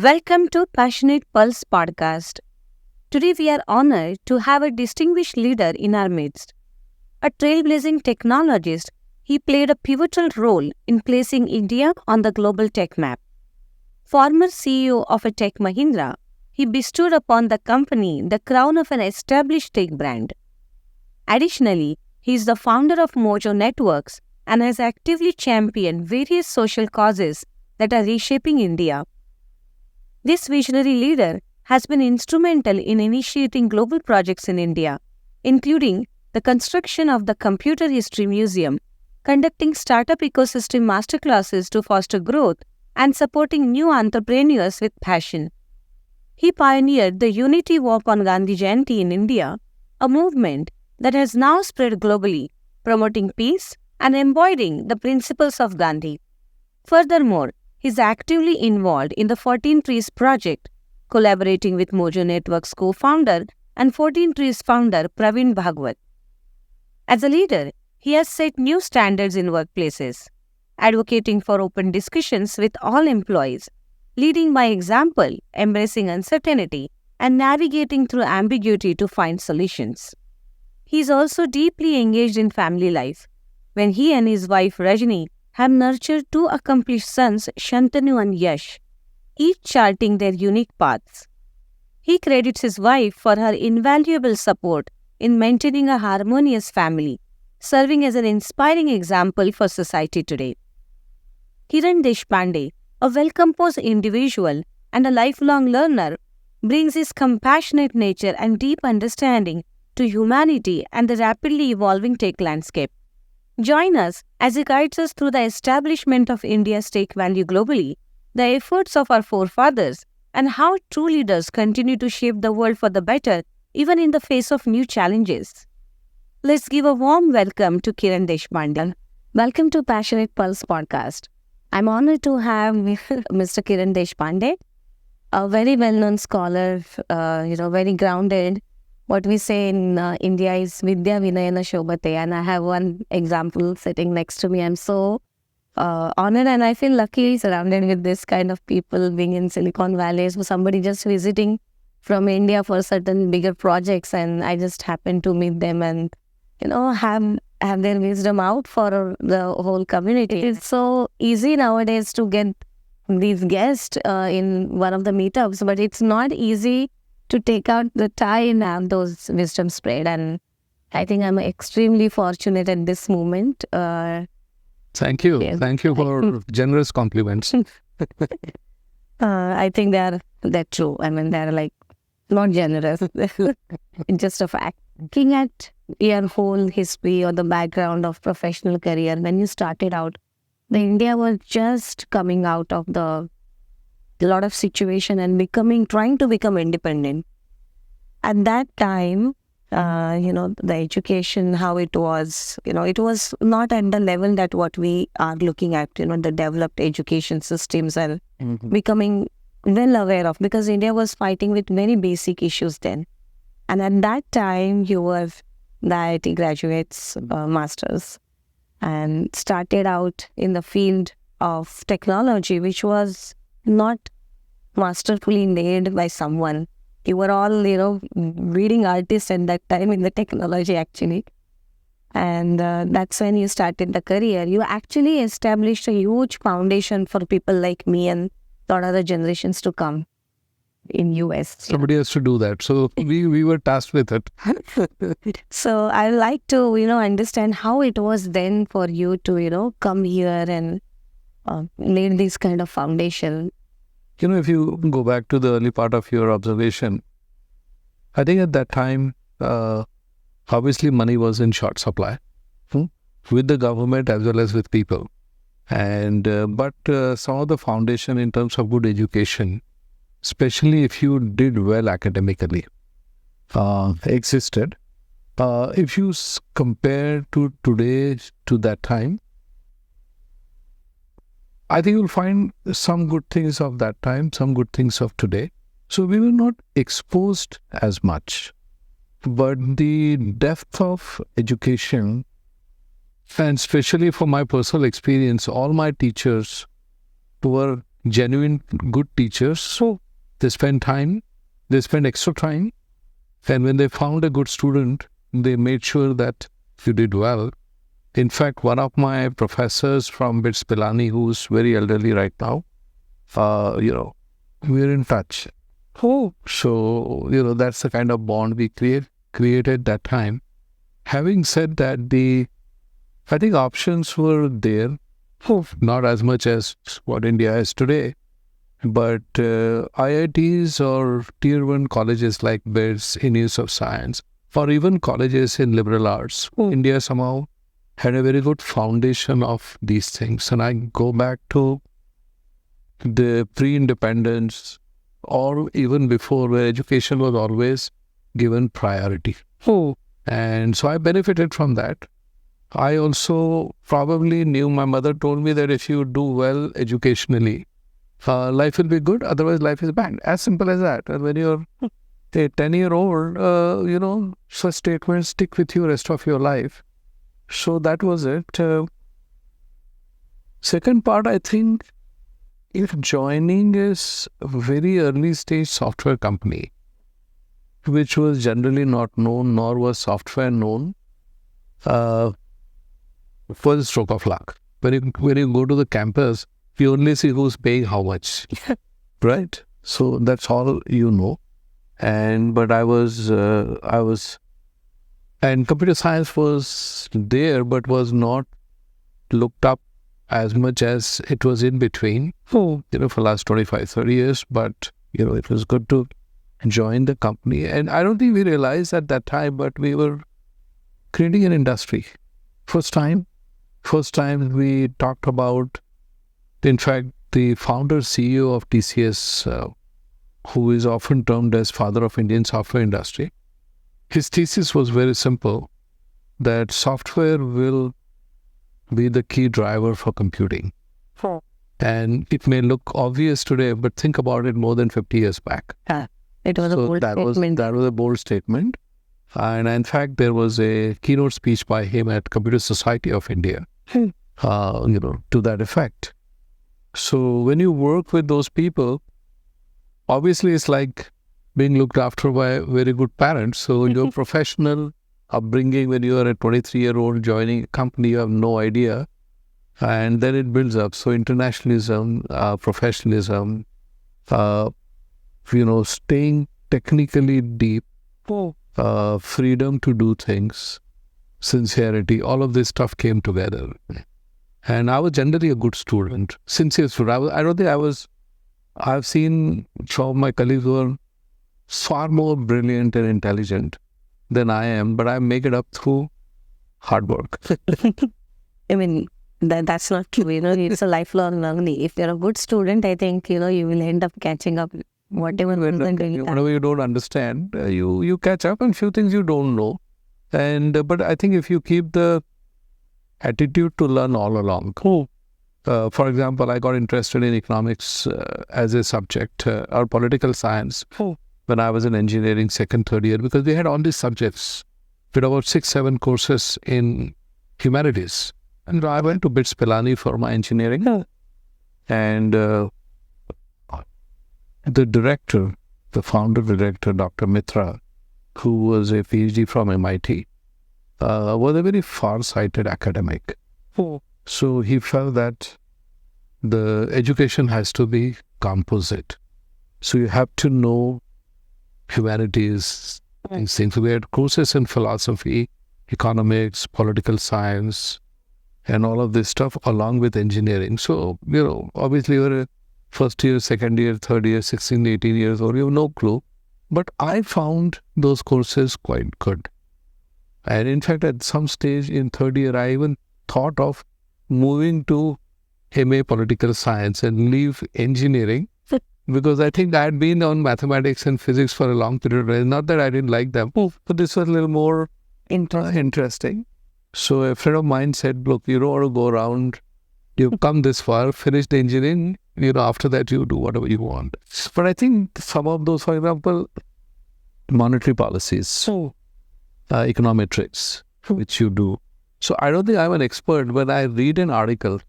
Welcome to Passionate Pulse podcast. Today we are honored to have a distinguished leader in our midst. A trailblazing technologist, he played a pivotal role in placing India on the global tech map. Former CEO of a Tech Mahindra, he bestowed upon the company the crown of an established tech brand. Additionally, he is the founder of Mojo Networks and has actively championed various social causes that are reshaping India. This visionary leader has been instrumental in initiating global projects in India, including the construction of the Computer History Museum, conducting startup ecosystem masterclasses to foster growth, and supporting new entrepreneurs with passion. He pioneered the Unity Walk on Gandhi Jayanti in India, a movement that has now spread globally, promoting peace and embodying the principles of Gandhi. Furthermore, he is actively involved in the 14 Trees project, collaborating with Mojo Networks co-founder and 14 Trees founder Praveen Bhagwat. As a leader, he has set new standards in workplaces, advocating for open discussions with all employees, leading by example, embracing uncertainty, and navigating through ambiguity to find solutions. He is also deeply engaged in family life, when he and his wife Rajni have nurtured two accomplished sons, Shantanu and Yash, each charting their unique paths. He credits his wife for her invaluable support in maintaining a harmonious family, serving as an inspiring example for society today. Kiran Deshpande, a well-composed individual and a lifelong learner, brings his compassionate nature and deep understanding to humanity and the rapidly evolving tech landscape. Join us as he guides us through the establishment of India's tech value globally, the efforts of our forefathers, and how true leaders continue to shape the world for the better, even in the face of new challenges. Let's give a warm welcome to Kiran Deshpande. Welcome to Passionate Pulse podcast. I'm honored to have Mr. Kiran Deshpande, a very well-known scholar, very grounded. What we say in India is Vidya Vinayana Shobhate, and I have one example sitting next to me. I'm so honored and I feel lucky surrounded with this kind of people, being in Silicon Valley. So somebody just visiting from India for certain bigger projects, and I just happened to meet them and have their wisdom out for the whole community. It's so easy nowadays to get these guests in one of the meetups, but it's not easy to take out the time and have those wisdom spread. And I think I'm extremely fortunate at this moment. Thank you. Yes. Thank you for generous compliments. I think they're true. I mean, they're like not generous. It's just a fact. Looking at your whole history or the background of professional career, when you started out, the India was just coming out of the lot of situation and trying to become independent. At that time, the education, how it was, it was not at the level that what we are looking at, the developed education systems and becoming well aware of, because India was fighting with many basic issues then. And at that time, you were the IIT graduates, masters, and started out in the field of technology, which was not masterfully made by someone. You were all, reading artists at that time in the technology actually. And that's when you started the career. You actually established a huge foundation for people like me and a lot of other generations to come in US. Somebody has to do that. So we were tasked with it. So I like to, understand how it was then for you to, come here and lay this kind of foundation. If you go back to the early part of your observation, I think at that time, obviously money was in short supply with the government as well as with people. And but some of the foundation in terms of good education, especially if you did well academically, existed. If you compare to today to that time, I think you'll find some good things of that time, some good things of today. So we were not exposed as much, but the depth of education, and especially for my personal experience, all my teachers were genuine good teachers. So they spend time, they spend extra time. And when they found a good student, they made sure that you did well. In fact, one of my professors from BITS Pilani, who's very elderly right now, we're in touch. So, that's the kind of bond we created that time. Having said that, I think options were there, not as much as what India is today, but IITs or tier 1 colleges like BITS, Institute of Science, or even colleges in liberal arts, India somehow had a very good foundation of these things. And I go back to the pre-independence or even before, where education was always given priority. And so I benefited from that. I also probably knew, my mother told me that if you do well educationally, life will be good, otherwise life is bad. As simple as that. And when you're a 10-year-old, such statements stick with you rest of your life. So that was it. Second part, I think, if joining is a very early stage software company, which was generally not known, nor was software known, was a stroke of luck. When you go to the campus, you only see who's paying how much, right? So that's all you know. But I was, and computer science was there, but was not looked up as much as it was in between, for the last 25, 30 years. But, it was good to join the company. And I don't think we realized at that time, but we were creating an industry. First time we talked about, in fact, the founder CEO of TCS, who is often termed as father of Indian software industry. His thesis was very simple, that software will be the key driver for computing. And it may look obvious today, but think about it more than 50 years back. It was a bold statement. That was a bold statement. And in fact, there was a keynote speech by him at Computer Society of India, to that effect. So when you work with those people, obviously it's like being looked after by very good parents. So your professional upbringing, when you are a 23-year-old joining a company, you have no idea. And then it builds up. So internationalism, professionalism, staying technically deep, freedom to do things, sincerity, all of this stuff came together. And I was generally a good student, sincere student. I don't think I've seen some of my colleagues who are far more brilliant and intelligent than I am, but I make it up through hard work. I mean, that's not true. It's a lifelong learning. If you're a good student, I think, you will end up catching up whatever. Whenever you don't understand, you catch up, and few things you don't know. But I think if you keep the attitude to learn all along. For example, I got interested in economics as a subject, or political science, when I was in engineering second, third year, because we had all these subjects. We had about 6-7 courses in humanities. And I went to BITS Pilani for my engineering. And the founder director, Dr. Mitra, who was a PhD from MIT, was a very far-sighted academic. So he felt that the education has to be composite. So you have to know humanities, these things. We had courses in philosophy, economics, political science, and all of this stuff along with engineering. So, obviously you're a first year, second year, third year, 16, 18 years old, you have no clue. But I found those courses quite good. And in fact, at some stage in third year, I even thought of moving to MA Political Science and leave engineering, because I think I had been on mathematics and physics for a long period of time. Not that I didn't like them, but this was a little more interesting. So a friend of mine said, look, you don't want to go around. You've come this far, finished the engineering, after that you do whatever you want. But I think some of those, for example, monetary policies, econometrics, which you do. So I don't think I'm an expert. When I read an article,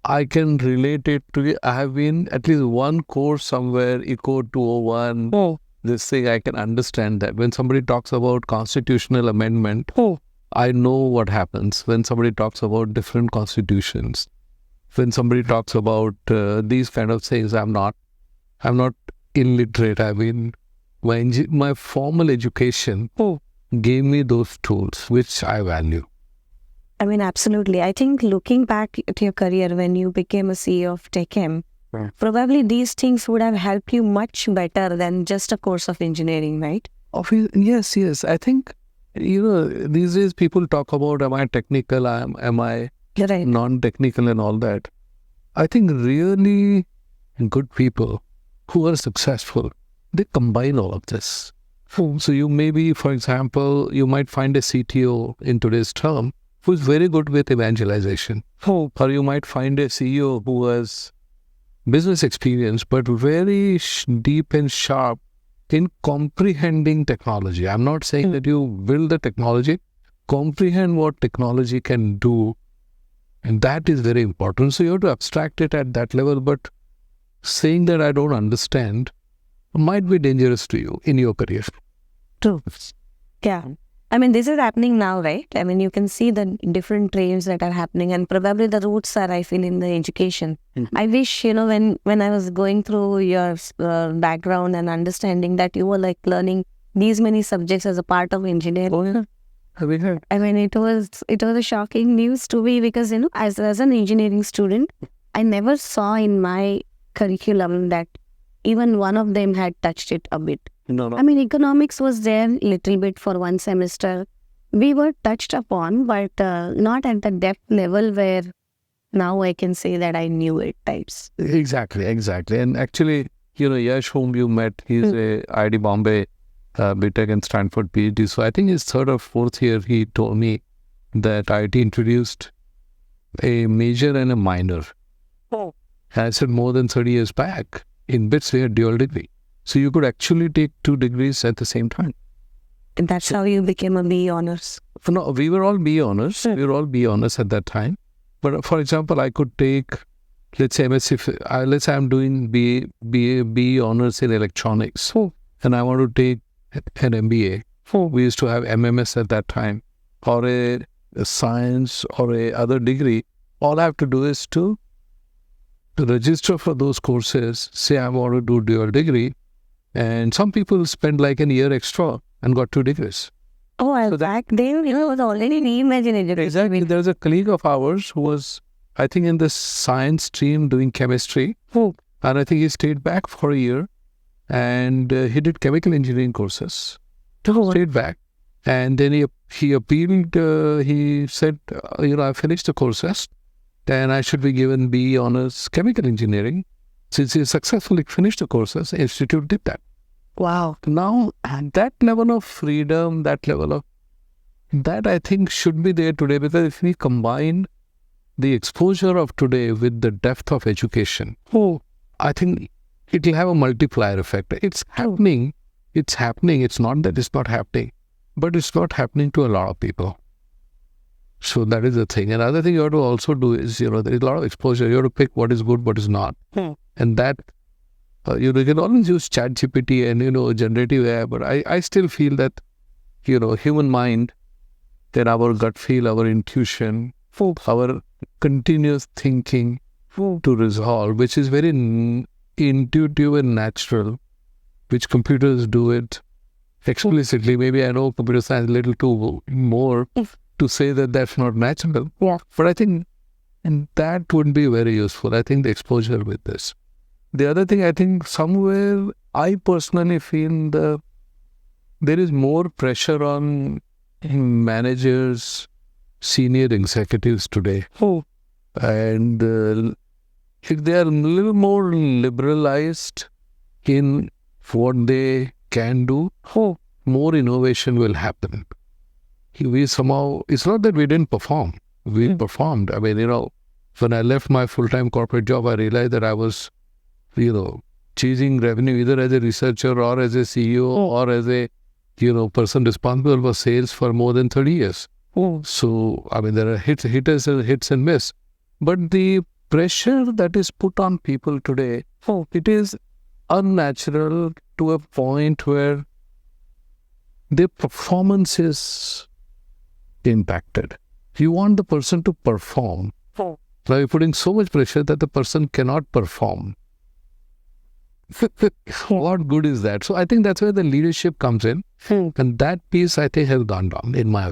I can relate it to I have been at least one course somewhere, Eco 201. This thing I can understand that. When somebody talks about constitutional amendment, I know what happens. When somebody talks about different constitutions, when somebody talks about these kind of things, I'm not illiterate. I mean, my formal education gave me those tools, which I value. I mean, absolutely. I think looking back at your career when you became a CEO of Tech probably these things would have helped you much better than just a course of engineering, right? Yes. I think, these days people talk about, am I technical, am I non-technical and all that. I think really good people who are successful, they combine all of this. So you maybe, for example, you might find a CTO in today's term who is very good with evangelization. Or you might find a CEO who has business experience but very deep and sharp in comprehending technology. I'm not saying that you build the technology, comprehend what technology can do. And that is very important. So you have to abstract it at that level. But saying that I don't understand might be dangerous to you in your career. True. Yeah. I mean, this is happening now, right? I mean, you can see the different trends that are happening, and probably the roots are, I feel, in the education. I wish, when I was going through your background and understanding that you were like learning these many subjects as a part of engineering. I mean, it was a shocking news to me because, as an engineering student, I never saw in my curriculum that even one of them had touched it a bit. No. I mean, economics was there a little bit for one semester. We were touched upon, but not at the depth level where now I can say that I knew it types. Exactly. And actually, Yash, whom you met, he's a IIT Bombay, BTech and Stanford PhD. So I think his third or fourth year, he told me that IIT introduced a major and a minor. And I said more than 30 years back, in BITS we had dual degree. So you could actually take 2 degrees at the same time. And that's how you became a BE honors. No, we were all BE honors. We were all BE honors at that time. But for example, I could take, let's say MSc, let's say I'm doing BE honors in electronics. And I want to take an MBA. We used to have MMS at that time, or a science or a other degree. All I have to do is to register for those courses, say I want to do dual degree. And some people spend like a year extra and got 2 degrees. Back then, it was already reimagined. Exactly. There's a colleague of ours who was, I think, in the science stream doing chemistry. And I think he stayed back for a year and he did chemical engineering courses. Stayed back. And then he appealed, he said, I finished the courses, then I should be given BE honors chemical engineering. Since he successfully finished the courses, the institute did that. Wow. Now, that level of freedom, that I think should be there today, because if we combine the exposure of today with the depth of education, I think it will have a multiplier effect. It's happening. It's happening. It's not that it's not happening, but it's not happening to a lot of people. So that is the thing. Another thing you have to also do is, there is a lot of exposure. You have to pick what is good, what is not. And that, you can always use ChatGPT and, generative AI, but I still feel that, human mind, then our gut feel, our intuition, our continuous thinking to resolve, which is very intuitive and natural, which computers do it explicitly. Maybe I know computer science a little too more to say that that's not natural. Yeah. But I think that would be very useful. I think the exposure with this. The other thing, I think somewhere I personally feel there is more pressure on managers, senior executives today. And if they are a little more liberalized in what they can do, more innovation will happen. We somehow, it's not that we didn't perform. We performed. I mean, when I left my full-time corporate job, I realized that I was, chasing revenue either as a researcher or as a CEO or as a, person responsible for sales for more than 30 years. So, I mean, there are hits and miss. But the pressure that is put on people today, it is unnatural to a point where their performance is impacted. You want the person to perform. Now you're putting so much pressure that the person cannot perform. What good is that? So I think that's where the leadership comes in. And that piece, I think, has gone down in my,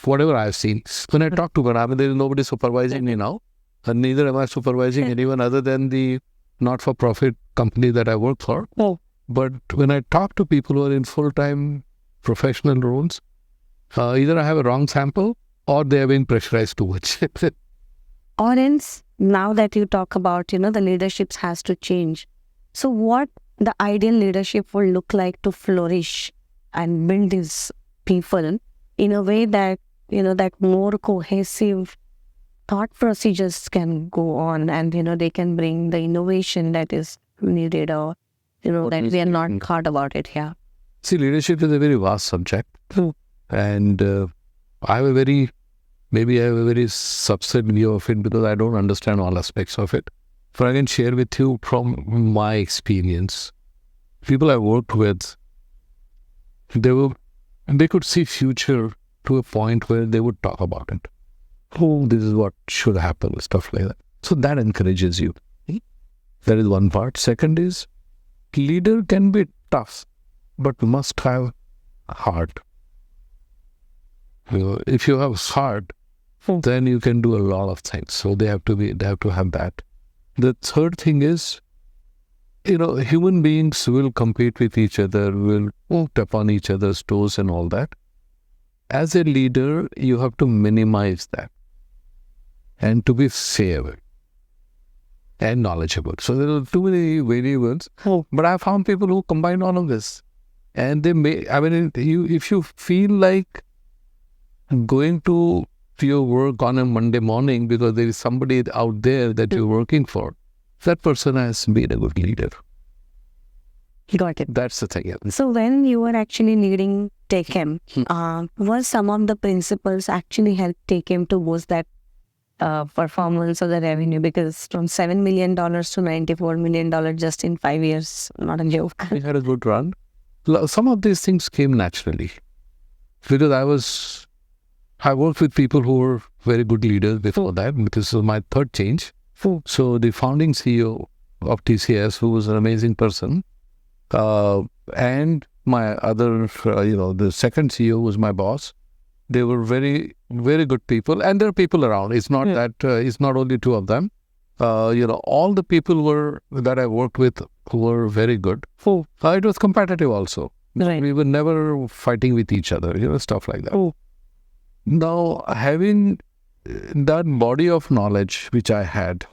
whatever I've seen. When I talk to them, I mean, there is nobody supervising me now. And neither am I supervising anyone other than the not-for-profit company that I work for. But when I talk to people who are in full-time professional roles, either I have a wrong sample or they have been pressurized too much. Or else, now that you talk about, the leadership has to change. So what the ideal leadership will look like to flourish and build these people in a way that, that more cohesive thought procedures can go on and, they can bring the innovation that is needed or, that we are not thought about it here. See, leadership is a very vast subject. And I have a very subset view of it because I don't understand all aspects of it. But I can share with you from my experience. People I worked with, they could see future to a point where they would talk about it. This is what should happen, stuff like that. So that encourages you. That is one part. Second is, leader can be tough, but must have heart. If you have heart, then you can do a lot of things. So they have to have that. The third thing is, human beings will compete with each other, will step on each other's toes and all that. As a leader, you have to minimize that and to be fair and knowledgeable. So there are too many variables, but I found people who combine all of this. And they if you feel like going to your work on a Monday morning because there is somebody out there that you're working for, that person has been a good leader. Got it. That's the thing. So when you were actually leading TechM, was some of the principles actually helped TechM to boost that performance of the revenue? Because from $7 million to $94 million just in 5 years, not a joke. We had a good run. Some of these things came naturally because I worked with people who were very good leaders before that. This was my third change. So the founding CEO of TCS, who was an amazing person, and my other, the second CEO was my boss. They were very, very good people, and there are people around. It's not that it's not only two of them. All the people that I worked with were very good. It was competitive also. Right. We were never fighting with each other, stuff like that. Now, having that body of knowledge which I had,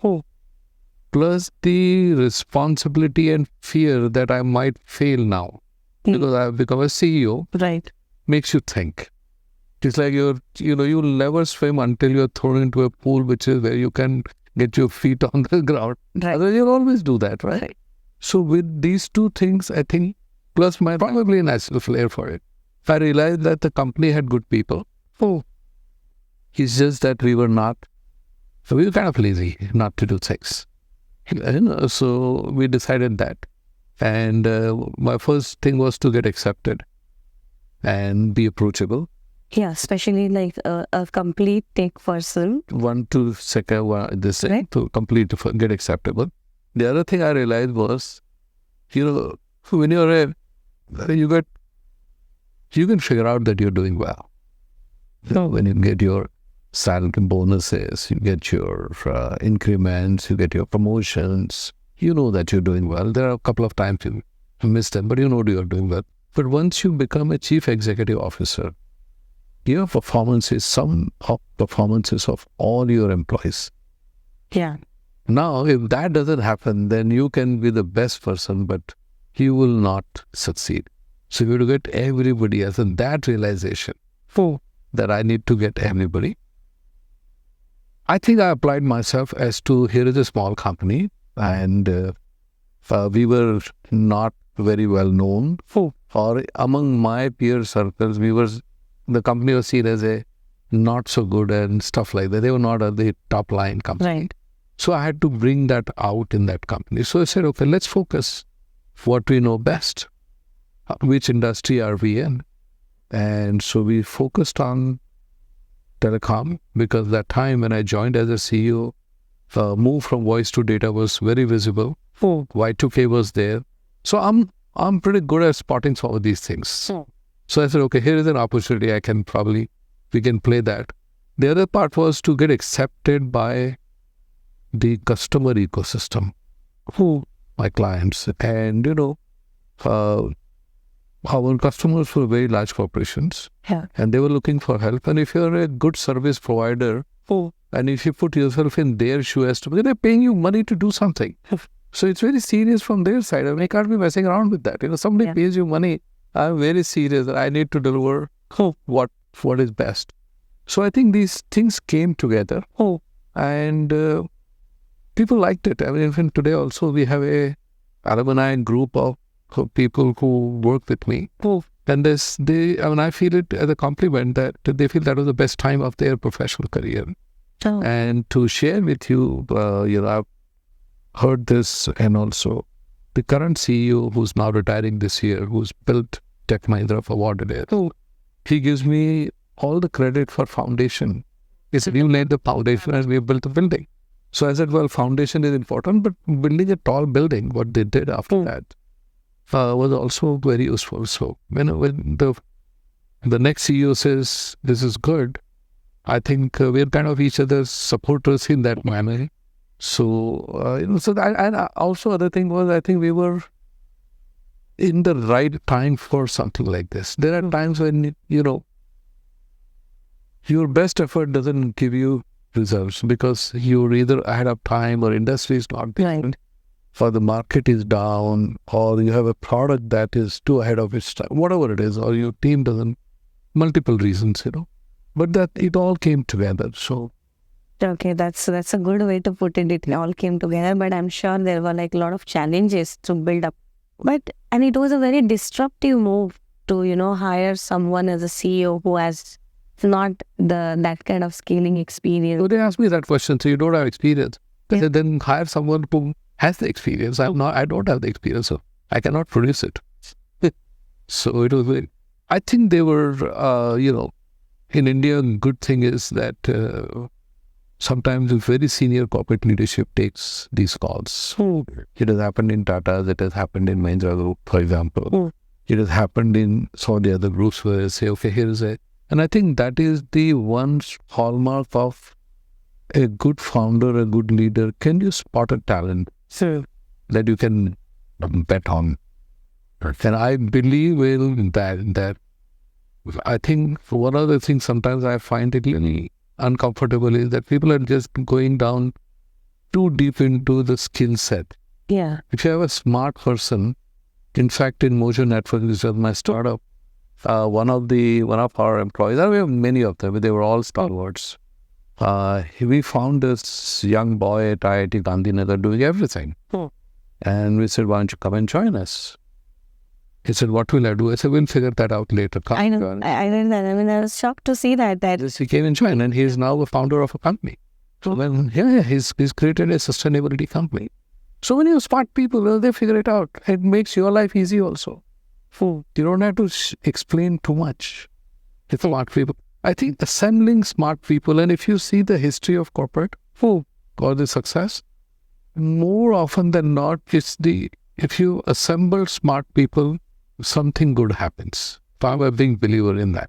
plus the responsibility and fear that I might fail now, because I have become a CEO, right, makes you think. It's like you'll never swim until you're thrown into a pool, which is where you can get your feet on the ground. Right. Otherwise, you'll always do that, right? So with these two things, I think, plus my probably natural flair for it, I realized that the company had good people. It's just that we were kind of lazy not to do things. So we decided that. And my first thing was to get accepted and be approachable. Yeah, especially like a complete tech person. To get acceptable. The other thing I realized was, when you can figure out that you're doing well. When you get your salary bonuses, you get your increments, you get your promotions, you know that you're doing well. There are a couple of times you miss them, but you know you're doing well. But once you become a chief executive officer, your performance is sum of performances of all your employees. Yeah. Now, if that doesn't happen, then you can be the best person, but you will not succeed. So you have to get everybody as in that realization that I need to get everybody. I think I applied myself as to, here is a small company and we were not very well known. Or among my peer circles, the company was seen as a not so good and stuff like that. They were not at the top line company. Right. So I had to bring that out in that company. So I said, okay, let's focus what we know best. Which industry are we in? And so we focused on telecom, because that time when I joined as a CEO, move from voice to data was very visible. Y2K was there. So I'm pretty good at spotting some of these things. So I said, okay, here is an opportunity. We can play that. The other part was to get accepted by the customer ecosystem, my clients. And, our customers were very large corporations, and they were looking for help. And if you're a good service provider, and if you put yourself in their shoes, they're paying you money to do something. So it's very serious from their side. I can't be messing around with that. Somebody pays you money. I'm very serious. I need to deliver what is best. So I think these things came together, and people liked it. Even today also we have a alumni group of people who work with me. And I feel it as a compliment that they feel that was the best time of their professional career. And to share with you, I've heard this, and also the current CEO who's now retiring this year, who's built Tech Mahindra for what it is, he gives me all the credit for foundation. He said, you laid the foundation and we built the building. So I said, well, foundation is important, but building a tall building, what they did after that, was also very useful. So when the next CEO says, this is good, I think we're kind of each other's supporters in that manner. So, and also other thing was, I think we were in the right time for something like this. There are times when, your best effort doesn't give you results because you're either ahead of time, or industry is not behind, or the market is down, or you have a product that is too ahead of its time, whatever it is, or your team doesn't, multiple reasons, But that it all came together. So okay, that's a good way to put it. It all came together, but I'm sure there were a lot of challenges to build up. And it was a very disruptive move to, hire someone as a CEO who has not that kind of scaling experience. So they asked me that question. So you don't have experience. I said, then hire someone who has the experience. I don't have the experience, so I cannot produce it. So it was I think they were, in India, good thing is that sometimes very senior corporate leadership takes these calls. It has happened in Tata, it has happened in Mahindra Group, for example. It has happened in some of the other groups where they say, okay, here is a... And I think that is the one hallmark of a good founder, a good leader. Can you spot a talent that you can bet on? And I believe in that. I think one of the things sometimes I find it really uncomfortable is that people are just going down too deep into the skill set. Yeah. If you have a smart person, in fact, in Mojo Networks, which was my startup, one of our employees, and we have many of them, but they were all stalwarts. We found this young boy at IIT Gandhinagar doing everything. And we said, why don't you come and join us? He said, what will I do? I said, we'll figure that out later. Come I know. I know that. I was shocked to see that. Yes, he came and joined, and he is now a founder of a company. So he's created a sustainability company. So when you spot people, they figure it out. It makes your life easy also. You don't have to explain too much. It's smart people. I think assembling smart people, and if you see the history of corporate or the success, more often than not, if you assemble smart people, something good happens. I'm a big believer in that.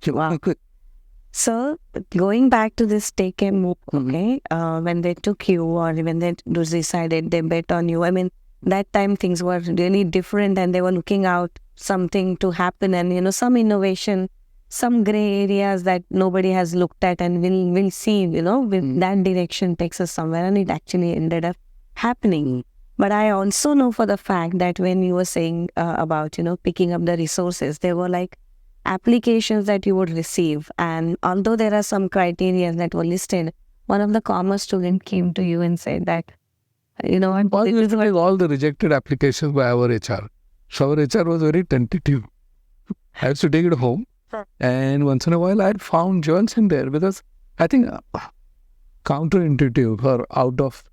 Wow. So, going back to this take a move, okay, when they took you, or when they decided they bet on you, that time things were really different, and they were looking out something to happen, and some innovation, some gray areas that nobody has looked at, and we'll see, with that direction takes us somewhere, and it actually ended up happening. But I also know for the fact that when you were saying about, picking up the resources, there were applications that you would receive. And although there are some criteria that were listed, one of the commerce students came to you and said that, all the rejected applications by our HR. So our HR was very tentative. I used to take it home. And once in a while, I had found jewels in there, because I think counterintuitive or out of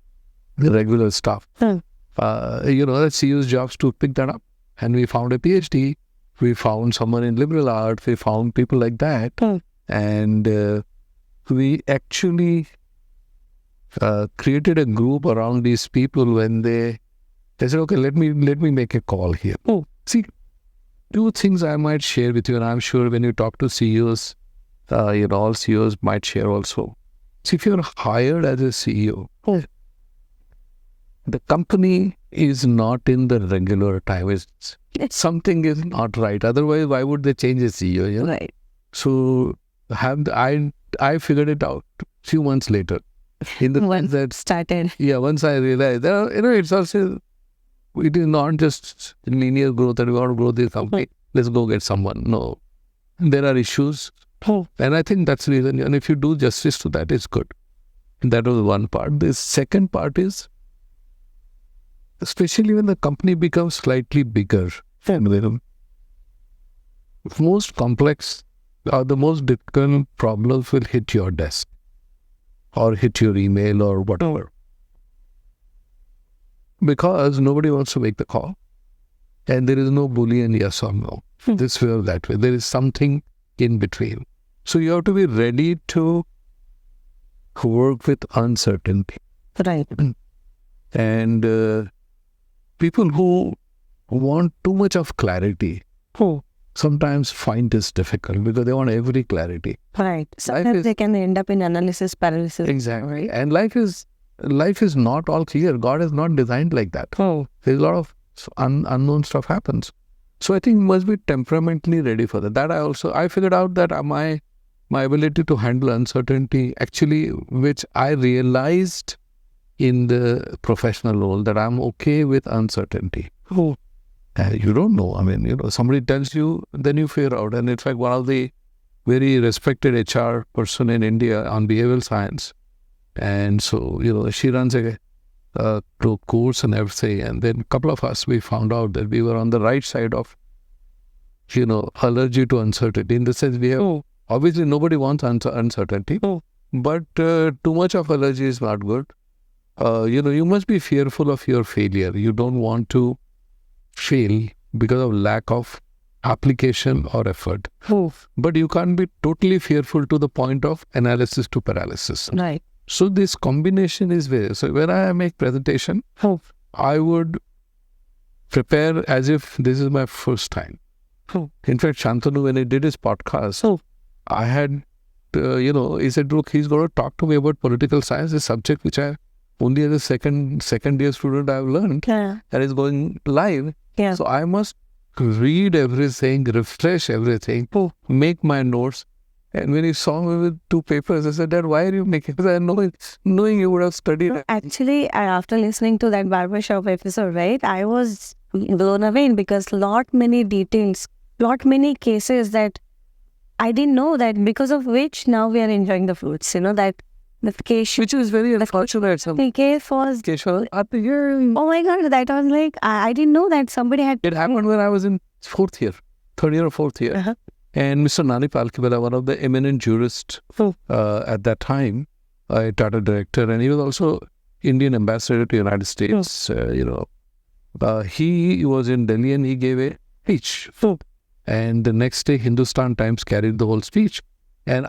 the regular stuff. The CEO's jobs to pick that up. And we found a PhD. We found someone in liberal arts. We found people like that. And we actually created a group around these people when they said, okay, let me make a call here. See, two things I might share with you, and I'm sure when you talk to CEOs, all CEOs might share also. See, if you're hired as a CEO, the company is not in the regular time. Something is not right. Otherwise, why would they change a CEO? Yeah? Right. So I figured it out a few months later. In the Once that started. Yeah, once I realized that, it's also, it is not just linear growth that we want to grow this company. Let's go get someone. No. There are issues. And I think that's the reason. And if you do justice to that, it's good. That was one part. The second part is, especially when the company becomes slightly bigger, the most complex or the most difficult problems will hit your desk or hit your email or whatever. Because nobody wants to make the call. And there is no Boolean yes or no. This way or that way. There is something in between. So you have to be ready to work with uncertainty. Right. And people who want too much of clarity sometimes find this difficult because they want every clarity. Right. Sometimes they can end up in analysis paralysis. Exactly. Right? And life is not all clear. God is not designed like that. There's a lot of unknown stuff happens. So I think you must be temperamentally ready for that. That I figured out that my ability to handle uncertainty, actually, which I realized in the professional role, that I'm okay with uncertainty. You don't know. I mean, somebody tells you, then you figure out. And it's like one of the very respected HR person in India on behavioral science. And so, she runs a course and everything. And then a couple of us, we found out that we were on the right side of, allergy to uncertainty. In the sense, we have, obviously nobody wants uncertainty, but too much of allergy is not good. You must be fearful of your failure. You don't want to fail because of lack of application or effort. But you can't be totally fearful to the point of analysis to paralysis. Right. So this combination is very. So when I make presentation, I would prepare as if this is my first time. In fact, Shantanu, when he did his podcast, I had, he said, look, he's going to talk to me about political science, a subject which I only as a second year student I've learned, and is going live. So I must read everything, refresh everything, make my notes. And when he saw me with 2 papers, I said, Dad, why are you making this? I know knowing you would have studied it. Actually, after listening to that barbershop episode, right, I was blown away because lot many details, lot many cases that I didn't know, that because of which now we are enjoying the fruits. That the case, which is very unfortunate. The case was, oh my God, that was like, I didn't know that somebody had. It happened when I was in third year or fourth year. And Mr. Nani Palkibela, one of the eminent jurists at that time, a chartered director, and he was also Indian ambassador to the United States. He was in Delhi and he gave a speech. And the next day, Hindustan Times carried the whole speech. And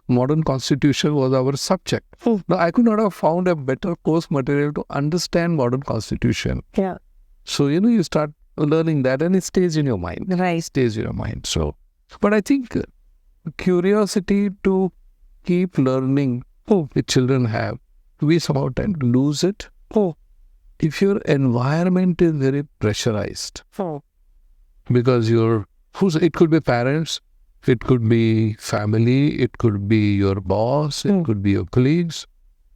modern constitution was our subject. Now, I could not have found a better course material to understand modern constitution. So, you start learning that and it stays in your mind. Right. It stays in your mind. So, but I think curiosity to keep learning, which children have, we somehow tend to lose it. If your environment is very pressurized, because it could be parents, it could be family, it could be your boss, it could be your colleagues,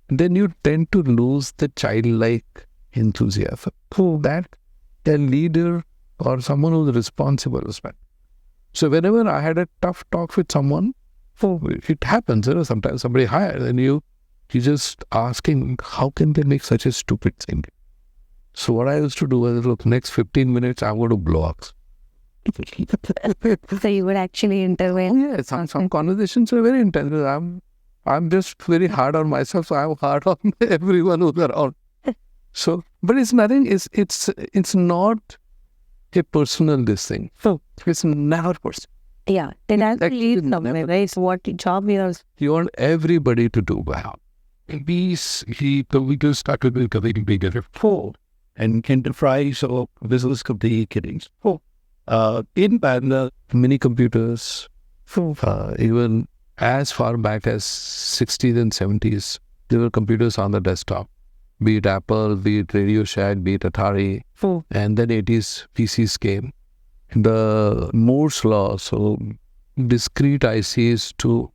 then you tend to lose the childlike enthusiasm that a leader or someone who's responsible respect. So whenever I had a tough talk with someone, it happens, sometimes somebody hires and you just asking, how can they make such a stupid thing? So what I used to do was, look, next 15 minutes, I'm going to blow up. So you would actually intervene? Yeah, some conversations are very intense. I'm just very hard on myself, so I'm hard on everyone who's around. So, but it's nothing. It's not a personal this thing. So it's never personal. Yeah, then has to Actually, lead somewhere, never. right? So what job you are. You want everybody to do well. We started with getting bigger for and enterprise or business communications. In parallel, mini computers, even as far back as 60s and 70s, there were computers on the desktop, be it Apple, be it Radio Shack, be it Atari. And then 80s PCs came. The Moore's law, so discrete ICs to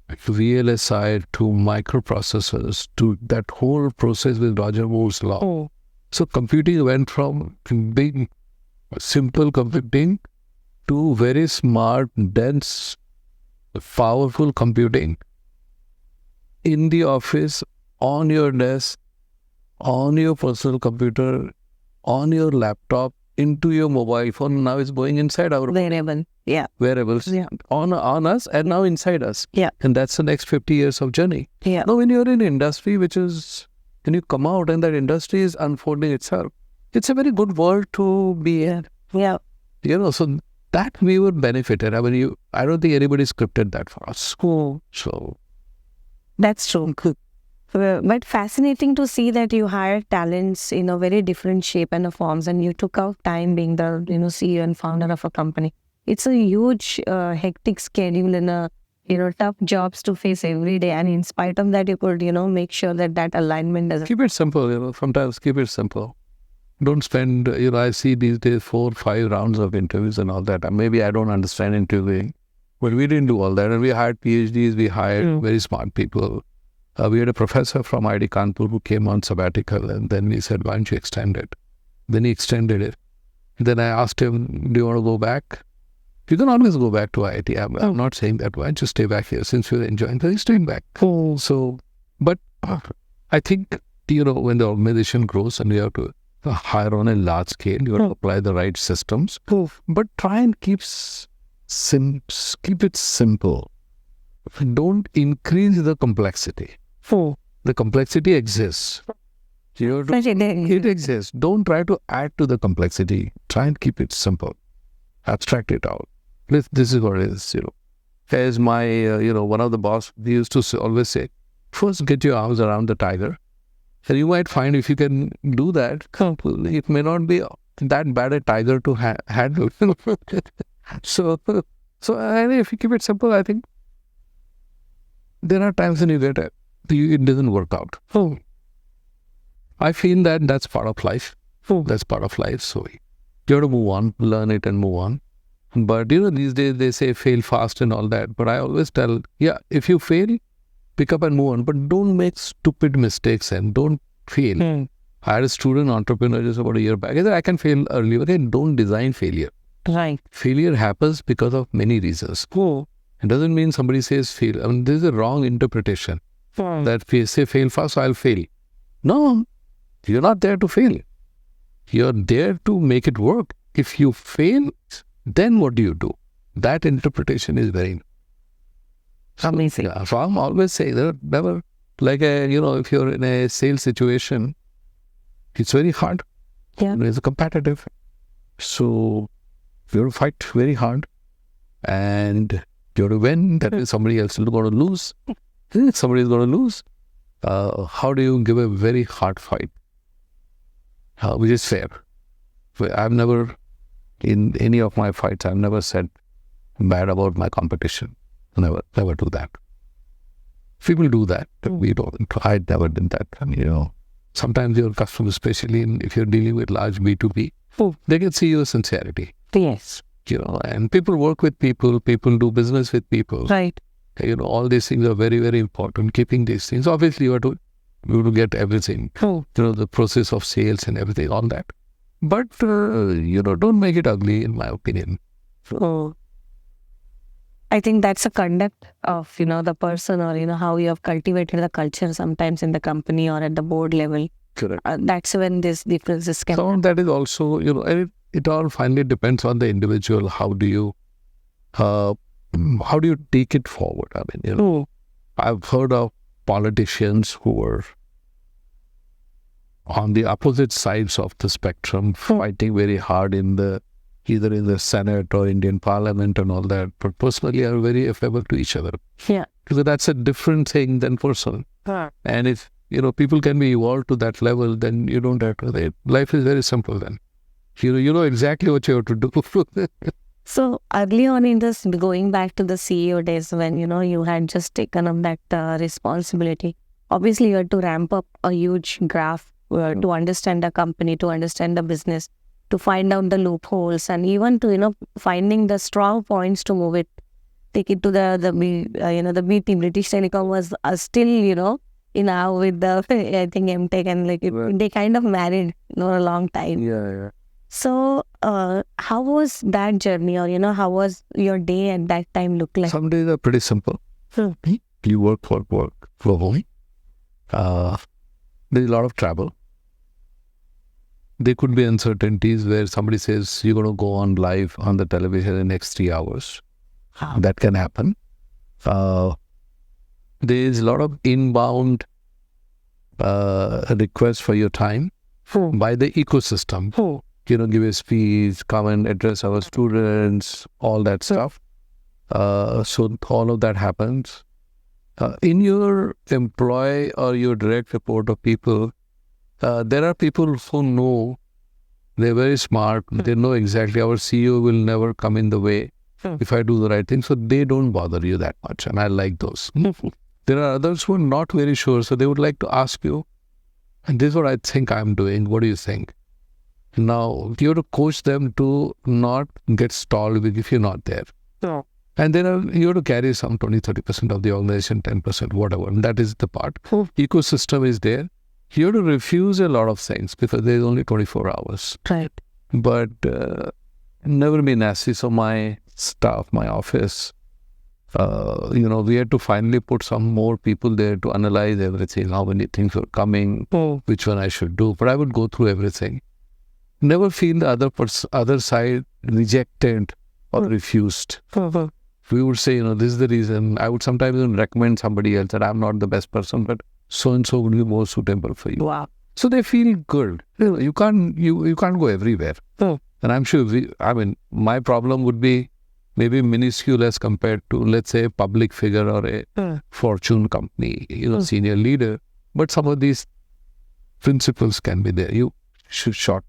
VLSI to microprocessors to that whole process with Roger Moore's law. So computing went from big, simple computing to very smart, dense, powerful computing in the office, on your desk, on your personal computer, on your laptop, into your mobile phone. Now it's going inside our Wearable. Yeah. wearables on us and now inside us. Yeah. And that's the next 50 years of journey. Yeah. Now when you're in industry, which is, when you come out and that industry is unfolding itself, it's a very good world to be in. Yeah. So that we were benefited. I mean, I don't think anybody scripted that for us. So that's true. But fascinating to see that you hired talents in a very different shape and forms, and you took out time being the CEO and founder of a company. It's a huge, hectic schedule and a tough jobs to face every day. And in spite of that, you could make sure that alignment doesn't. Keep it simple. Sometimes keep it simple. Don't spend. I see these days 4, 5 rounds of interviews and all that. Maybe I don't understand interviewing, but we didn't do all that. And we hired PhDs. We hired very smart people. We had a professor from IIT Kanpur who came on sabbatical, and then we said, why don't you extend it? Then he extended it. Then I asked him, do you want to go back? You can always go back to IIT. I'm not saying that. Why don't you stay back here since you're enjoying? So he's staying back. So, but I think, when the organization grows and you have to hire on a large scale, you have to apply the right systems. But try and keep it simple. Don't increase the complexity. The complexity exists. It exists. Don't try to add to the complexity. Try and keep it simple. Abstract it out. This is what it is. As my, one of the boss, we used to always say, first get your arms around the tiger. And you might find if you can do that, it may not be that bad a tiger to handle. So if you keep it simple, I think there are times when you get it doesn't work out. I feel that that's part of life. That's part of life. So you have to move on, learn it and move on. But these days they say fail fast and all that. But I always tell, if you fail, pick up and move on. But don't make stupid mistakes and don't fail. I had a student entrepreneur just about a year back. I said, I can fail early. Okay, don't design failure. Right. Failure happens because of many reasons. It doesn't mean somebody says fail. I mean, this is a wrong interpretation. That say fail fast, so I'll fail. No, you're not there to fail. You're there to make it work. If you fail, then what do you do? That interpretation is very amazing. So I'm always saying that never, like, if you're in a sales situation, it's very hard. Yeah. It's competitive. So you have to fight very hard. And you have to win. That is somebody else is going to lose. Somebody is going to lose. How do you give a very hard fight? Which is fair. I've never, in any of my fights, I've never said bad about my competition. Never do that. People do that. We don't. I never did that. And, sometimes your customers, especially if you're dealing with large B2B, they can see your sincerity. Yes. And people work with people do business with people. Right. All these things are very, very important. Keeping these things. Obviously, you have to get everything. The process of sales and everything, all that. But, don't make it ugly, in my opinion. I think that's a conduct of, the person or, how you have cultivated the culture sometimes in the company or at the board level. Correct. That's when this differences can happen. That is also, it all finally depends on the individual. How do you take it forward? I mean, I've heard of politicians who were on the opposite sides of the spectrum, fighting very hard either in the Senate or Indian Parliament and all that, but personally are very affable to each other. Yeah. Because that's a different thing than personal. And if, people can be evolved to that level, then you don't have to. Life is very simple then. You know exactly what you have to do. So early on in this, going back to the CEO days when, you had just taken up that responsibility, obviously you had to ramp up a huge graph to understand the company, to understand the business, to find out the loopholes, and even to, finding the strong points to move it, take it to the BT, British Telecom was still, now with the, I think, MTech and they kind of married, a long time. Yeah. So, how was that journey, or how was your day at that time look like? Some days are pretty simple. You work globally. There's a lot of travel. There could be uncertainties where somebody says you're going to go on live on the television in the next 3 hours. That can happen. There's a lot of inbound requests for your time by the ecosystem. Give a speech, come and address our students, all that stuff. So all of that happens. In your employ or your direct report of people, there are people who know, they're very smart, they know exactly our CEO will never come in the way if I do the right thing, so they don't bother you that much, and I like those. There are others who are not very sure, so they would like to ask you, and this is what I think I'm doing, what do you think? Now, you have to coach them to not get stalled if you're not there. And then you have to carry some 20-30% of the organization, 10%, whatever. And that is the part. Ecosystem is there. You have to refuse a lot of things because there's only 24 hours. Right. But never be nasty. So my staff, my office, we had to finally put some more people there to analyze everything, how many things were coming, which one I should do. But I would go through everything. Never feel the other side rejected or refused. We would say, this is the reason. I would sometimes even recommend somebody else that I'm not the best person, but so-and-so would be more suitable for you. Wow. So they feel good. You can't go everywhere. And I'm sure, my problem would be maybe minuscule as compared to, let's say, a public figure or a fortune company, senior leader. But some of these principles can be there. You should short.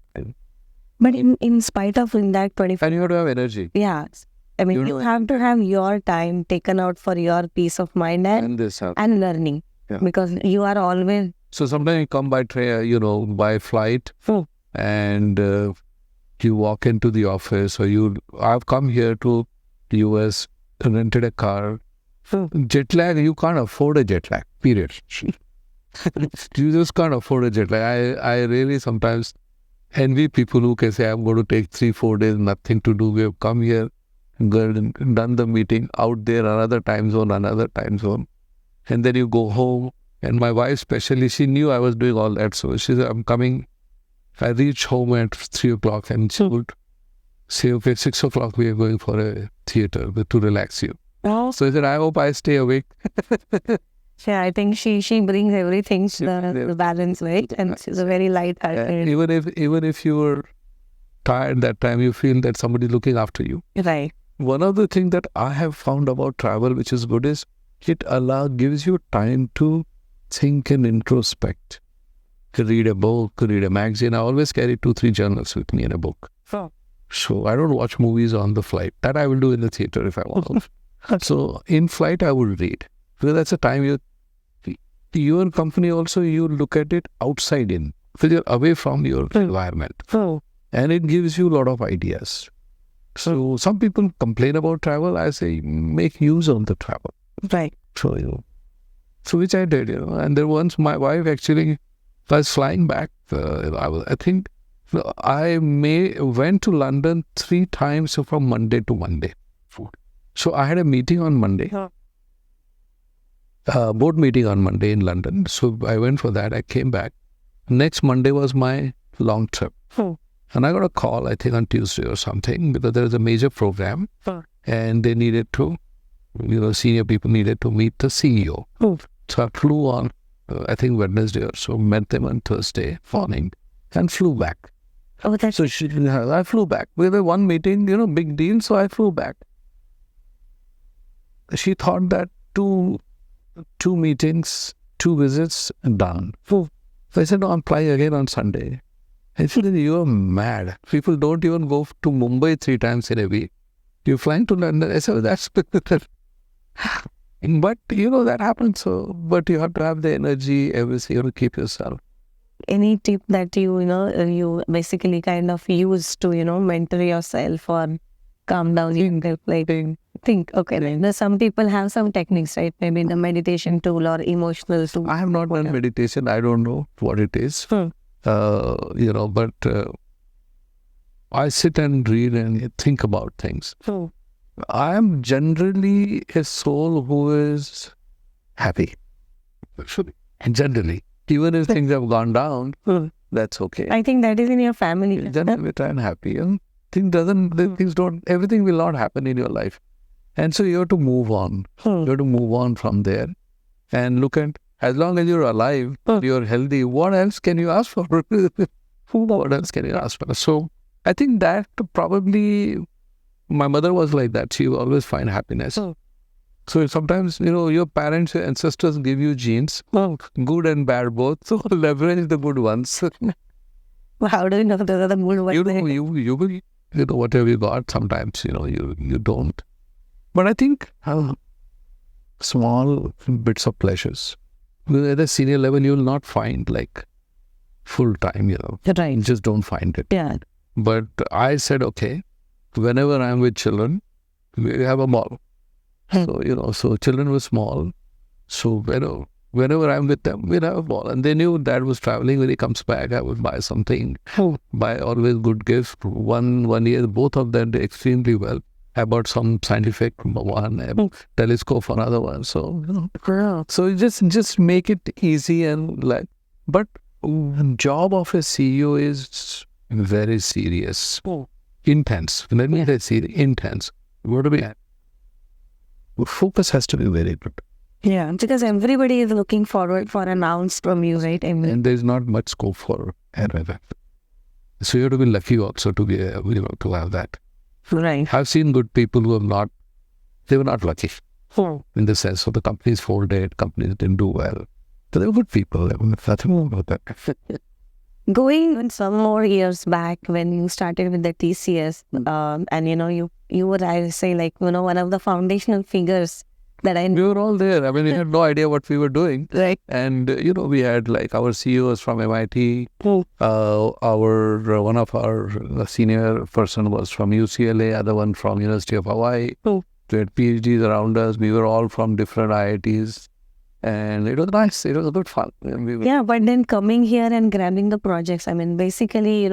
But in spite of that 25... And you have to have energy. Yeah. You have to have your time taken out for your peace of mind and learning. Yeah. Because you are always... So sometimes you come by train, by flight, and you walk into the office, or I've come here to the US, rented a car. Jet lag, you can't afford a jet lag, period. You just can't afford a jet lag. I really sometimes envy people who can say, I'm going to take 3-4 days, nothing to do. We have come here, done the meeting, out there, another time zone. And then you go home. And my wife especially, she knew I was doing all that. So she said, I'm coming. I reach home at 3 o'clock and she would say, okay, 6 o'clock we are going for a theater to relax you. So I said, I hope I stay awake. Yeah, I think she brings everything to the balance, right? And she's a very light-hearted. Even if you were tired that time, you feel that somebody looking after you. Right. One of the things that I have found about travel, which is good, is it gives you time to think and introspect. To read a book, to read a magazine. I always carry 2-3 journals with me in a book. So I don't watch movies on the flight. That I will do in the theater if I want. So in flight, I will read. Because that's a time your company also, you look at it outside in. Because you're away from your environment. And it gives you a lot of ideas. So some people complain about travel. I say, make use of the travel. Right. So which I did, And then once my wife actually was flying back, I think I went to London 3 times from Monday to Monday. So I had a meeting on Monday. Board meeting on Monday in London. So I went for that. I came back. Next Monday was my long trip. And I got a call, I think on Tuesday or something, because there was a major program and they needed to senior people needed to meet the CEO. So I flew on, I think Wednesday or so, met them on Thursday morning and flew back. Oh, that's So I flew back. We had one meeting, big deal, so I flew back. She thought that two meetings, 2 visits, done. So I said, no, I'm flying again on Sunday. I said, you're mad. People don't even go to Mumbai 3 times in a week. You're flying to London. I said, that's... But, that happens. So, but you have to have the energy, everything, to keep yourself. any tip that you basically kind of use to, mentor yourself or calm down your like think, okay, then some people have some techniques, right? Maybe the meditation tool or emotional tool. I have not done meditation. I don't know what it is. But I sit and read and think about things. I am generally a soul who is happy. And generally, even if things have gone down, that's okay. I think that is in your family. Generally, I'm happy. And everything will not happen in your life. And so you have to move on. You have to move on from there and look at, as long as you're alive, you're healthy, what else can you ask for? What else can you ask for? So I think that probably, my mother was like that. She will always find happiness. So sometimes, your parents, your ancestors give you genes, good and bad both. So leverage the good ones. How do you know those are the good ones? You will, whatever you got, sometimes, you don't. But I think small bits of pleasures. At a senior level, you will not find like full time, Right. You just don't find it. Yeah. But I said, okay, whenever I'm with children, we have a mall. So, so children were small. So, whenever I'm with them, we'll have a ball. And they knew Dad was traveling. When he comes back, I would buy something, buy always good gifts. One year, both of them did extremely well. I bought some scientific one, a telescope for another one. So, so just make it easy and like, but job of a CEO is very serious, intense. Let me say serious, intense. What do we have? Focus has to be very good. Yeah, because everybody is looking forward for an ounce from you, right? And there's not much scope for error. So you have to be lucky also to be, to have that. Right. I've seen good people who they were not lucky. In the sense of the companies folded, companies didn't do well. So they were good people. There was nothing about that. Going some more years back when you started with the TCS, and you were, I say, like, one of the foundational figures that I We were all there. I mean, we had no idea what we were doing. Right. And, we had like our CEOs from MIT. One of our senior person was from UCLA, other one from University of Hawaii. We had PhDs around us. We were all from different IITs. And it was nice. It was good fun. But then coming here and grabbing the projects, I mean, basically,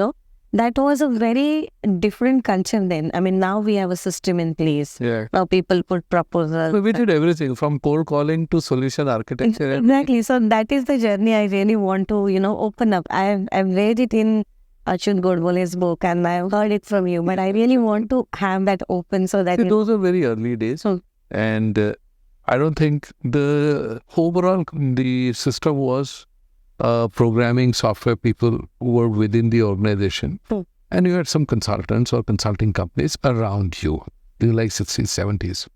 that was a very different culture then. I mean, now we have a system in place. Yeah. Now people put proposals. So we did everything from cold calling to solution architecture. Exactly. So that is the journey I really want to, open up. I've read it in Achyut Godbole's book and I've heard it from you, but I really want to have that open so that... Those are very early days. And I don't think the system was programming software people who were within the organization. And you had some consultants or consulting companies around you in the like 60s, 70s.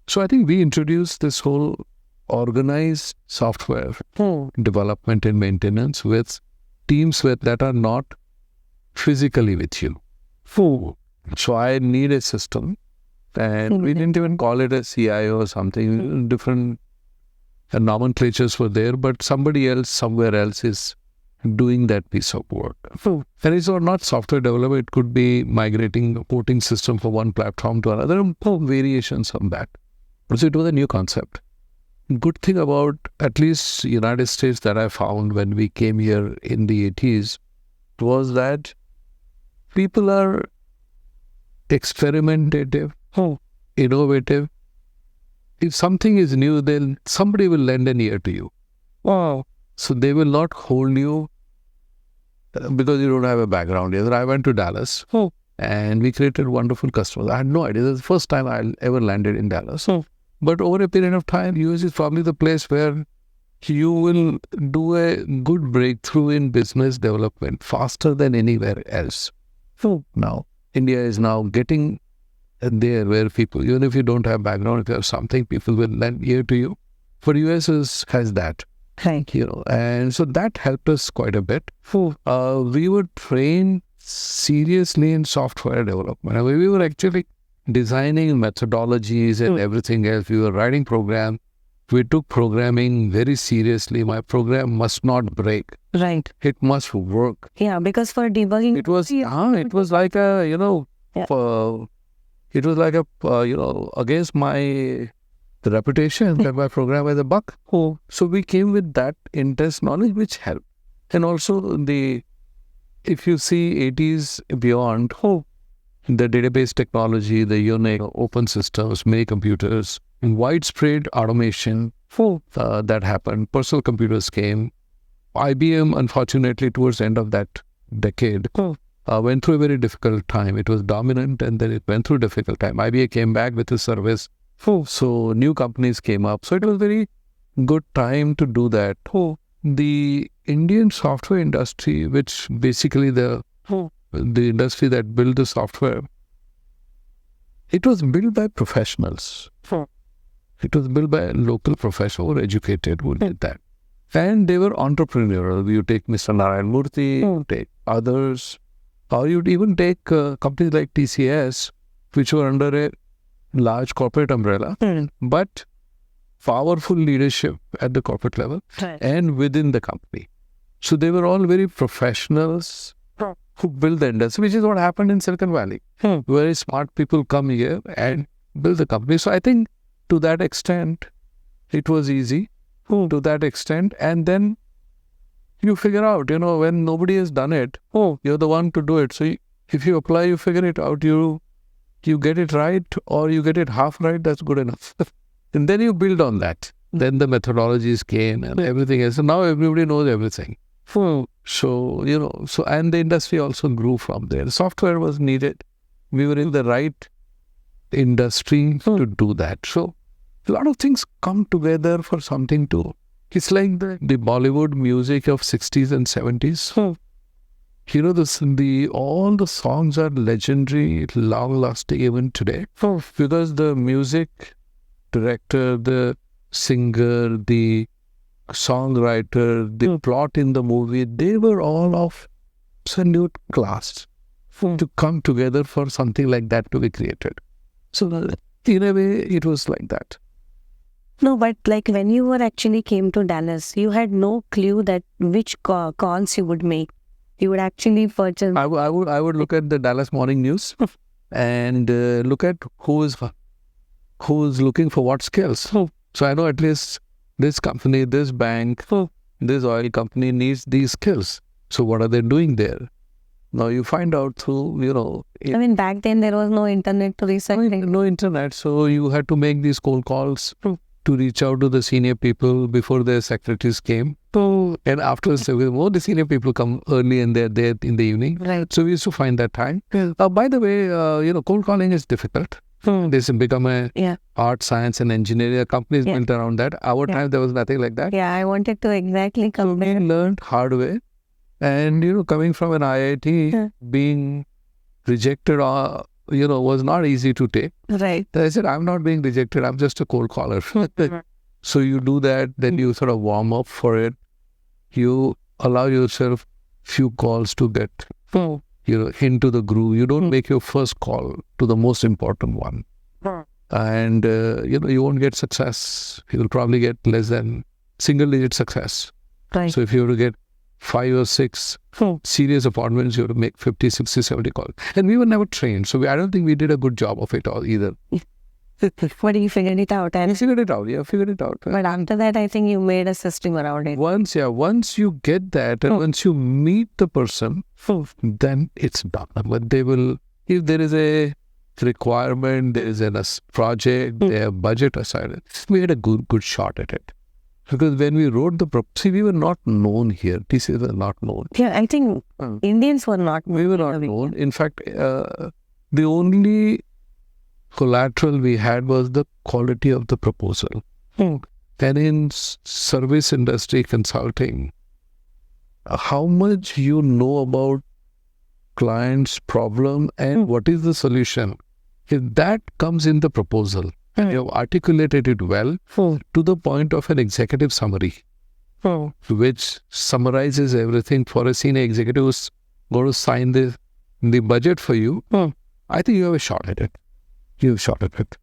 So I think we introduced this whole organized software development and maintenance with teams that are not physically with you. So I need a system. And we didn't even call it a CIO or something. Different nomenclatures were there, but somebody else, somewhere else is doing that piece of work. And it's not software development. It could be migrating a porting system from one platform to another, variations on that. So it was a new concept. Good thing about at least United States that I found when we came here in the 80s was that people are experimentative, innovative. If something is new, then somebody will lend an ear to you. Wow. So they will not hold you because you don't have a background. I went to Dallas and we created wonderful customers. I had no idea. This is the first time I ever landed in Dallas. But over a period of time, US is probably the place where you will do a good breakthrough in business development faster than anywhere else. So now, India is now getting there where people, even if you don't have background, if you have something, people will lend ear to you. For US has that. Right. And so that helped us quite a bit. We were trained seriously in software development. I mean, we were actually designing methodologies and everything else. We were writing programs. We took programming very seriously. My program must not break. Right. It must work. Yeah, because for debugging, It was like a, it was like a, against my reputation that my program was a bug. So we came with that intense knowledge which helped. And also if you see 80s beyond, the database technology, the Unix, open systems, mini computers, widespread automation that happened. Personal computers came. IBM, unfortunately, towards the end of that decade, went through a very difficult time. It was dominant and then it went through a difficult time. IBM came back with a service. So new companies came up. So it was a very good time to do that. The Indian software industry, which basically the industry that built the software, it was built by professionals. It was built by local professionals who were educated who did that. And they were entrepreneurial. You take Mr. Narayan Murthy, you take others, or you'd even take companies like TCS, which were under a large corporate umbrella, but powerful leadership at the corporate level and within the company. So they were all very professionals who built the industry, which is what happened in Silicon Valley. Very smart people come here and build the company. So I think to that extent, it was easy to that extent. And then you figure out, when nobody has done it, you're the one to do it. So if you apply, you figure it out, you get it right or you get it half right, that's good enough. And then you build on that. Then the methodologies came and everything else. So now everybody knows everything. So, and the industry also grew from there. Software was needed. We were in the right industry to do that. So a lot of things come together for something to, it's like the Bollywood music of 60s and 70s. All the songs are legendary, long-lasting even today. Because the music director, the singer, the songwriter, the plot in the movie, they were all of absolute class to come together for something like that to be created. So in a way, it was like that. No, but like when you were actually came to Dallas, you had no clue that which calls you would make. You would actually purchase. I would look at the Dallas Morning News and look at who's looking for what skills. So I know at least this company, this bank, this oil company needs these skills. So what are they doing there? Now you find out through, I mean, back then there was no internet to research. No internet. So you had to make these cold calls to reach out to the senior people before their secretaries came. And afterwards, the senior people come early and they're there in the evening. Right. So we used to find that time. By the way, cold calling is difficult. This has become a art, science and engineering companies built around that. Our time, there was nothing like that. Yeah, I wanted to exactly come So we learned hard way. And, coming from an IIT, being rejected, was not easy to take. Right. I said, I'm not being rejected. I'm just a cold caller. So you do that, then you sort of warm up for it. You allow yourself few calls to get, into the groove. You don't make your first call to the most important one. And, you won't get success. You will probably get less than single-digit success. Right. So if you were to get 5 or 6 serious appointments, you have to make 50, 60, 70 calls. And we were never trained. So I don't think we did a good job of it all either. But you figured it out. And figured it out. But after that, I think you made a system around it. Once you get that and once you meet the person, then it's done. But they will, if there is a requirement, there is a project, they have budget assigned, we had a good shot at it. Because when we wrote we were not known here. TCS was not known. Yeah, I think Indians were not. We were not known. In fact, the only collateral we had was the quality of the proposal. And in service industry consulting, how much you know about client's problem and what is the solution, if that comes in the proposal, and you have articulated it well to the point of an executive summary, which summarizes everything for a senior executive who's going to sign the budget for you, I think you have a shot at it. You've shot at it.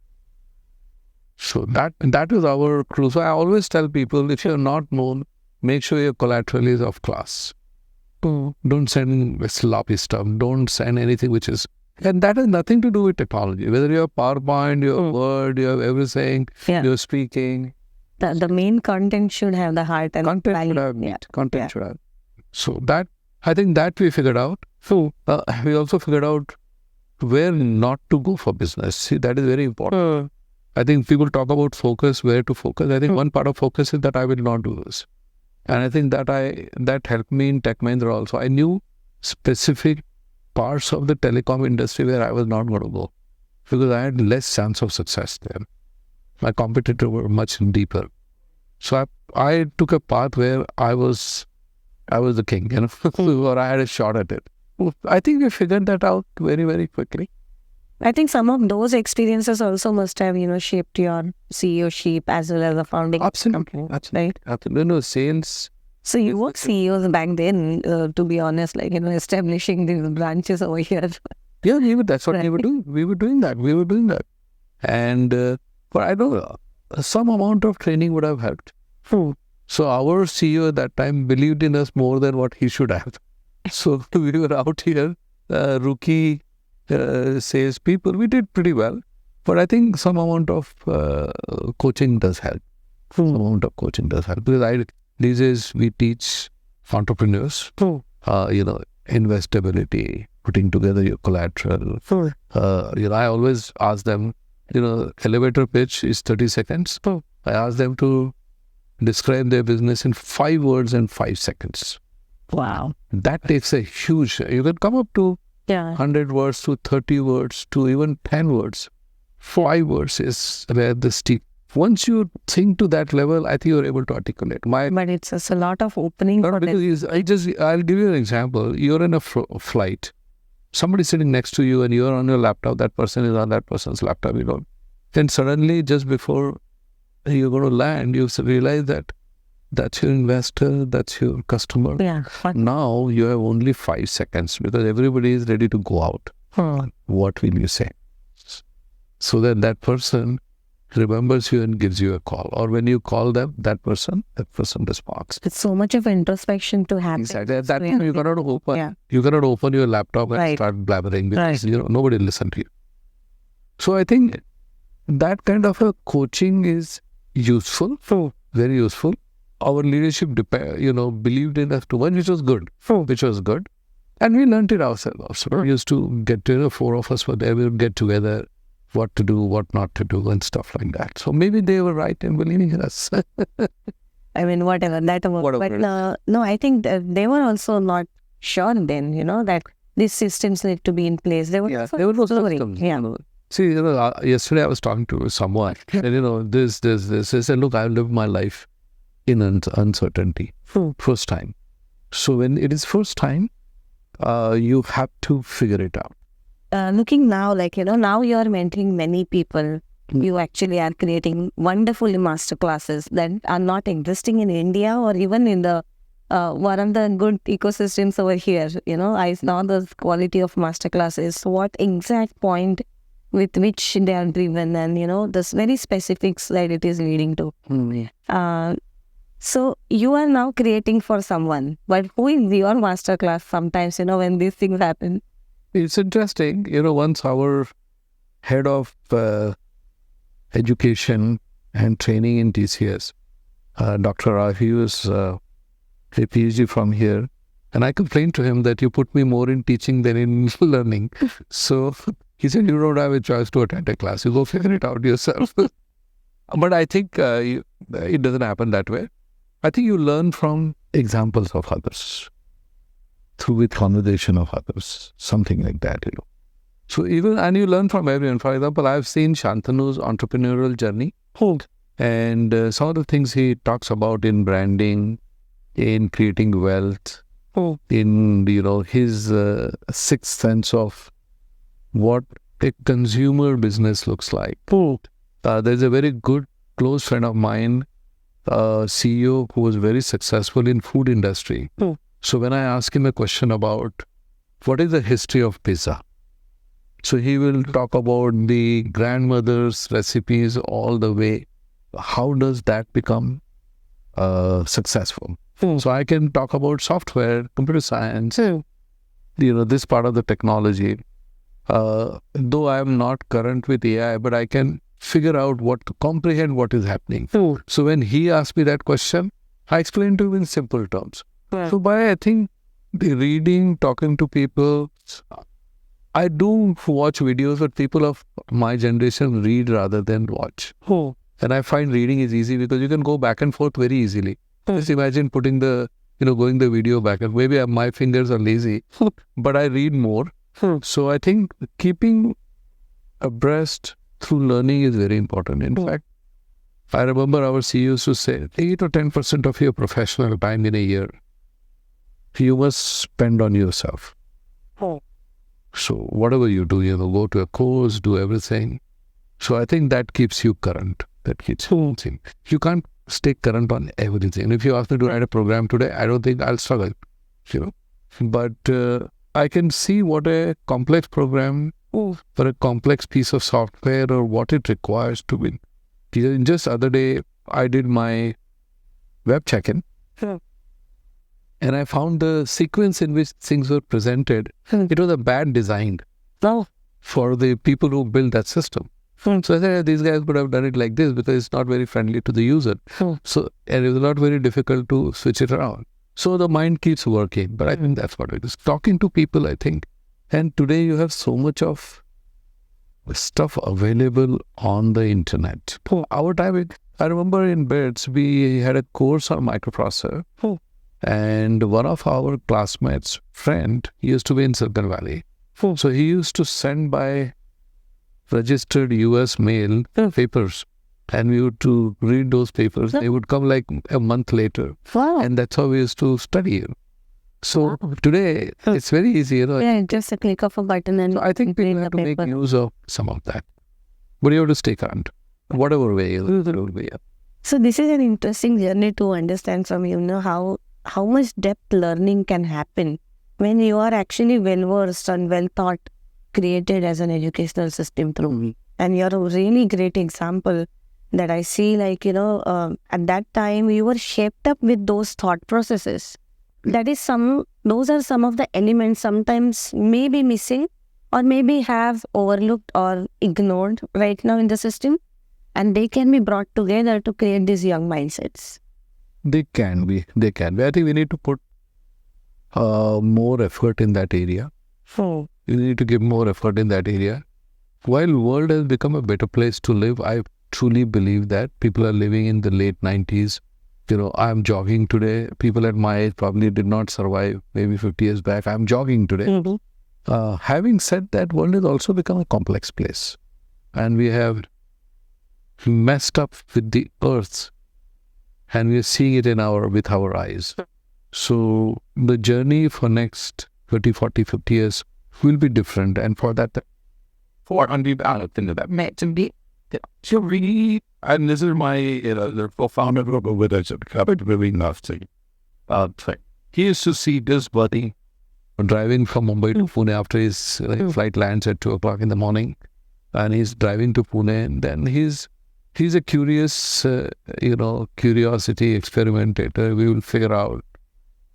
So that is our clue. So I always tell people, if you're not known, make sure your collateral is of class. Don't send sloppy stuff. Don't send anything which is... And that has nothing to do with technology. Whether you have PowerPoint, you have Word, you have everything, you're speaking. The main content should have the heart and content value. should have meat. Content should have. So that, I think that we figured out. So we also figured out where not to go for business. See, that is very important. I think people talk about focus, where to focus. I think one part of focus is that I will not do this. And I think that helped me in Tech Mahindra also. I knew specific parts of the telecom industry where I was not going to go because I had less chance of success there. My competitors were much deeper. So I took a path where I was the king, or I had a shot at it. I think we figured that out very, very quickly. I think some of those experiences also must have, shaped your CEO-ship as well as a founding company. Absolutely. Right? No, sales. So you were CEOs back then, to be honest, establishing these branches over here. Yeah, that's what we were doing. We were doing that. And, but I know some amount of training would have helped. So our CEO at that time believed in us more than what he should have. So we were out here, rookie salespeople. We did pretty well. But I think some amount of coaching does help. Some amount of coaching does help. Because these days we teach entrepreneurs, investability, putting together your collateral. I always ask them, elevator pitch is 30 seconds. I ask them to describe their business in 5 words and 5 seconds. Wow. That takes a huge... You can come up to 100 words, to 30 words, to even 10 words. 5 words is where the steep. Once you think to that level, I think you're able to articulate. But it's just a lot of opening for them. I'll give you an example. You're in a flight. Somebody's sitting next to you and you're on your laptop. That person is on that person's laptop. Then suddenly, just before you're going to land, you realize that that's your investor, that's your customer. Yeah. Now you have only 5 seconds because everybody is ready to go out. What will you say? So that person remembers you and gives you a call. Or when you call them, that person responds. It's so much of introspection to happen. Exactly. At that time, you cannot open. You cannot open your laptop and start blabbering because nobody will listen to you. So I think that kind of a coaching is useful, very useful. Our leadership, believed in us too much, which was good. And we learned it ourselves also. We used to get 4 of us were there. We would get together, what to do, what not to do, and stuff like that. So maybe they were right in believing in us. I mean, whatever. But no, I think they were also not sure then, that these systems need to be in place. There were no systems. Yeah. See, yesterday I was talking to someone, and this. I said, look, I've lived my life in uncertainty. First time. So when it is first time, you have to figure it out. Looking now, now you are mentoring many people. You actually are creating wonderful masterclasses that are not existing in India or even in the one of the good ecosystems over here. I saw the quality of masterclasses. What exact point with which they are driven and, this very specifics that it is leading to. So you are now creating for someone, but who is your masterclass sometimes, when these things happen? It's interesting. Once our head of education and training in TCS, Dr. Rao, he was a PhD from here. And I complained to him that you put me more in teaching than in learning. So he said, you don't have a choice to attend a class. You go figure it out yourself. But I think it doesn't happen that way. I think you learn from examples of others, with conversation of others, something like that, So even, and you learn from everyone. For example, I've seen Shantanu's entrepreneurial journey, and some of the things he talks about in branding, in creating wealth, in his sixth sense of what a consumer business looks like. There's a very good close friend of mine, CEO who was very successful in food industry. So when I ask him a question about what is the history of pizza, so he will talk about the grandmother's recipes all the way. How does that become successful? So I can talk about software, computer science, this part of the technology. Though I am not current with AI, but I can figure out what to comprehend what is happening. So when he asked me that question, I explained to him in simple terms. So by, I think, the reading, talking to people, I do watch videos, but people of my generation read rather than watch. And I find reading is easy because you can go back and forth very easily. Just imagine putting going the video back, and maybe my fingers are lazy, but I read more. So I think keeping abreast through learning is very important. In fact, I remember our CEO used to say 8 or 10% of your professional time in a year, you must spend on yourself. So whatever you do, go to a course, do everything. So I think that keeps you current. That keeps you. You can't stay current on everything. If you ask me to write a program today, I don't think I'll struggle. But I can see what a complex program for a complex piece of software or what it requires to win. Just other day, I did my web check-in. And I found the sequence in which things were presented, it was a bad design for the people who built that system. So I said, these guys would have done it like this because it's not very friendly to the user. So, and it was not very difficult to switch it around. So the mind keeps working, but I think that's what it is. Talking to people, I think. And today you have so much of stuff available on the internet. Our time, I remember in BITS, we had a course on microprocessor. And one of our classmates' friend used to be in Silicon Valley. So he used to send by registered US mail papers. And we used to read those papers. They would come like a month later. And that's how we used to study. So today, it's very easy. Yeah, just a click of a button. And so I think people have to make use of some of that. But you have to stay current, whatever way. So this is an interesting journey to understand from how much depth learning can happen when you are actually well-versed and well-thought, created as an educational system through. And you're a really great example that I see, at that time you were shaped up with those thought processes. Those are some of the elements sometimes may be missing or maybe have overlooked or ignored right now in the system. And they can be brought together to create these young mindsets. They can be. I think we need to put more effort in that area. We need to give more effort in that area. While world has become a better place to live, I truly believe that people are living in the late 90s. I'm jogging today. People at my age probably did not survive maybe 50 years back. I'm jogging today. Having said that, world has also become a complex place. And we have messed up with the earth. And we are seeing it with our eyes. So the journey for next 30, 40, 50 years will be different. And for that, and this is my, the co-founder with us, really nothing. He used to see this buddy driving from Mumbai to Pune after his flight lands at 2 o'clock in the morning. And he's driving to Pune, and then he's a curious, curiosity experimentator. We will figure out.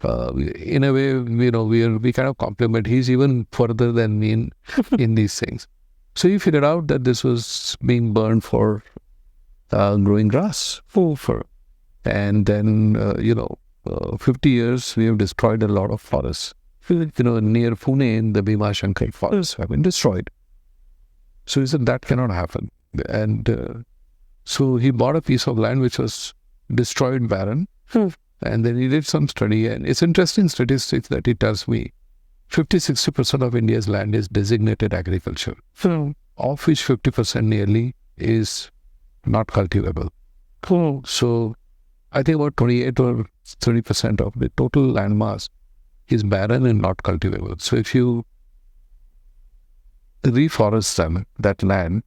In a way, we kind of complement. He's even further than me in these things. So he figured out that this was being burned for growing grass. And then, 50 years, we have destroyed a lot of forests. Near Pune, the Bhima Shankar forests have been destroyed. So he said that cannot happen. And so he bought a piece of land which was destroyed, barren. And then he did some study. And it's interesting statistics that he tells me 50-60% of India's land is designated agriculture, of which 50% nearly is not cultivable. So I think about 28 or 30% of the total land mass is barren and not cultivable. So if you reforest that land,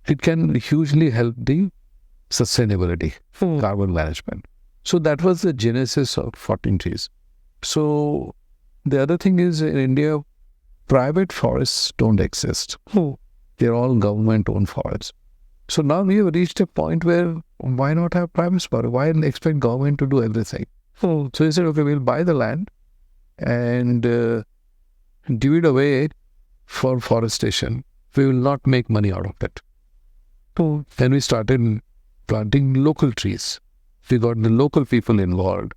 it can hugely help the sustainability, carbon management. So that was the genesis of 14 trees. So the other thing is, in India, private forests don't exist. They're all government-owned forests. So now we have reached a point where why not have private forest? Why expect government to do everything? So he said, okay, we'll buy the land and give it away for forestation. We will not make money out of it. Then we started planting local trees. We got the local people involved.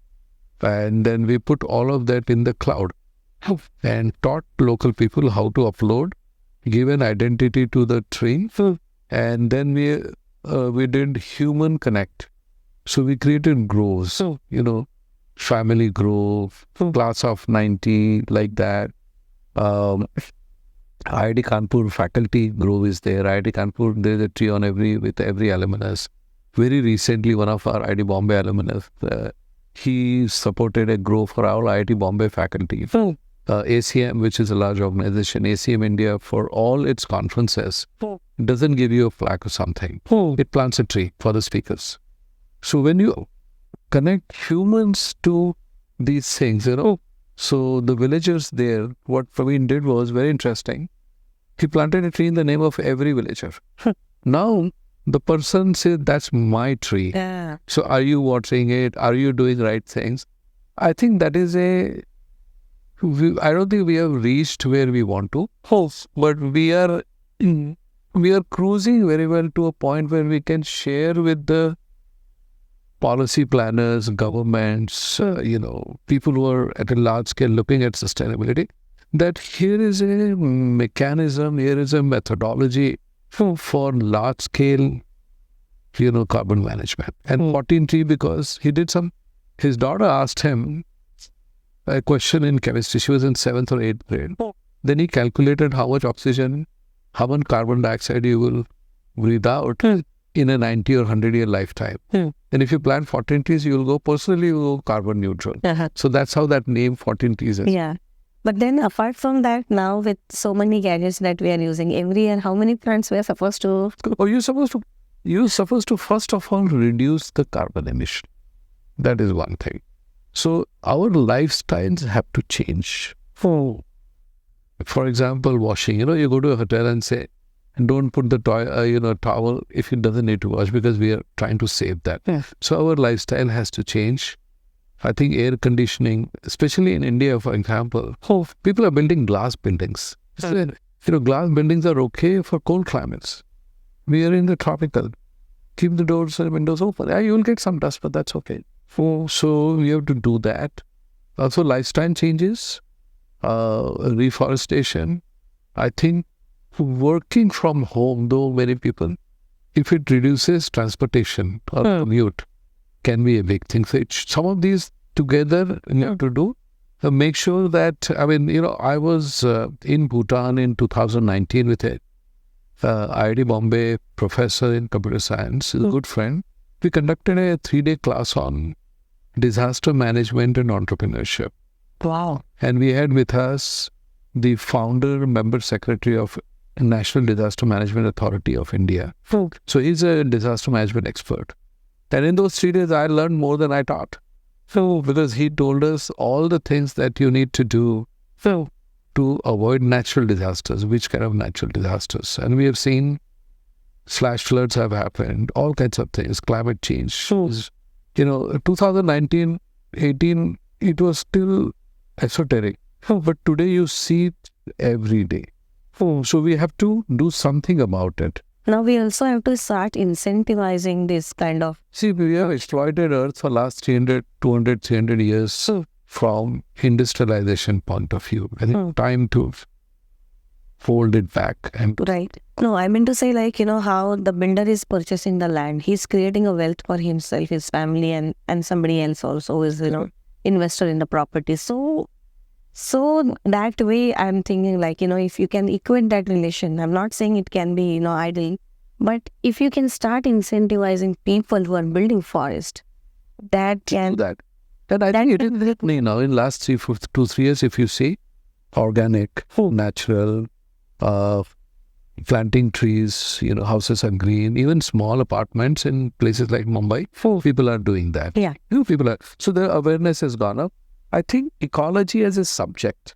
And then we put all of that in the cloud and taught local people how to upload, give an identity to the tree. And then we did human connect. So we created groves, family grove, class of 90, like that. IIT Kanpur faculty grove is there. IIT Kanpur, there is a tree on with every alumnus. Very recently, one of our IIT Bombay alumnus, he supported a grove for our IIT Bombay faculty. ACM, which is a large organization, ACM India, for all its conferences, doesn't give you a plaque or something. It plants a tree for the speakers. So when you connect humans to these things, so the villagers there, what Praveen did was very interesting. He planted a tree in the name of every villager. Now, the person said, that's my tree. Yeah. So are you watering it? Are you doing right things? I think that is I don't think we have reached where we want to. But we are cruising very well to a point where we can share with the policy planners, governments, people who are at a large scale looking at sustainability, that here is a mechanism, here is a methodology for large scale, carbon management. And 14 tree, because his daughter asked him a question in chemistry. She was in 7th or 8th grade. Then he calculated how much oxygen, how much carbon dioxide you will breathe out in a 90 or 100-year lifetime. And if you plant 14 trees, you will go carbon neutral. So that's how that name 14 trees is. Yeah. But then apart from that, now with so many gadgets that we are using every year, how many plants we are supposed to? Oh, you're supposed to first of all reduce the carbon emission. That is one thing. So our lifestyles have to change. For example, washing. You go to a hotel and say, don't put the towel if it doesn't need to wash, because we are trying to save that. So our lifestyle has to change. I think air conditioning, especially in India, for example, people are building glass buildings. Glass buildings are okay for cold climates. We are in the tropical. Keep the doors and windows open. Yeah, you will get some dust, but that's okay. So we have to do that. Also, lifestyle changes, reforestation. I think working from home, though many people, if it reduces transportation or commute, can be a big thing. So some of these together you have to do. Make sure that, I was in Bhutan in 2019 with a IIT Bombay professor in computer science, a good friend. We conducted a 3-day class on disaster management and entrepreneurship. Wow. And we had with us the founder, member secretary of National Disaster Management Authority of India. So he's a disaster management expert. And in those 3 days, I learned more than I taught. Because he told us all the things that you need to do to avoid natural disasters, which kind of natural disasters. And we have seen flash floods have happened, all kinds of things, climate change. 2019, 18, it was still esoteric. But today you see it every day. So we have to do something about it. Now we also have to start incentivizing this kind of... See, we have exploited Earth for last 300 years from industrialization point of view. I think time to fold it back. Right. No, I mean to say how the builder is purchasing the land. He's creating a wealth for himself, his family, and somebody else also who is, investor in the property. So So that way, I'm thinking like, if you can equate that relation, I'm not saying it can be, idle, but if you can start incentivizing people who are building forest, that can... that. And I think it is happening now in last 2, 3 years, if you see organic, natural, planting trees, houses are green, even small apartments in places like Mumbai, people are doing that. Yeah. People are, so the awareness has gone up. I think ecology as a subject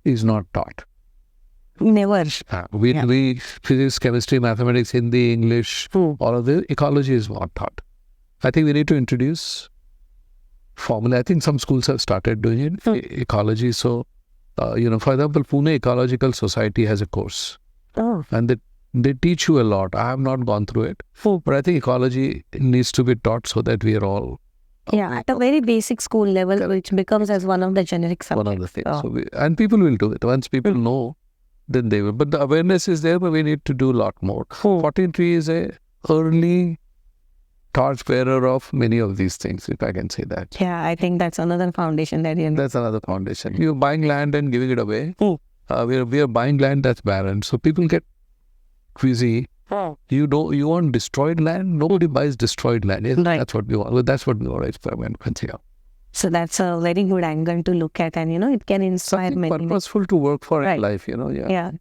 is not taught. Never. We physics, chemistry, mathematics, Hindi, English, all of the ecology is not taught. I think we need to introduce formula. I think some schools have started doing it, ecology. So, for example, Pune Ecological Society has a course. And they teach you a lot. I have not gone through it. But I think ecology needs to be taught so that we are all... at a very basic school level, which becomes as one of the generic subjects. One of the things. So and people will do it. Once people know, then they will. But the awareness is there, but we need to do a lot more. 14 Tree is a early torchbearer of many of these things, if I can say that. Yeah, I think that's another foundation that That's another foundation. You're buying land and giving it away. We are buying land that's barren. So people get queasy. You want destroyed land? Nobody buys destroyed land. Yes, Right. That's what we want. That's what we want to experiment with here. So that's a very good angle to look at, and it can inspire Something many. purposeful to work for Right. in life, Yeah.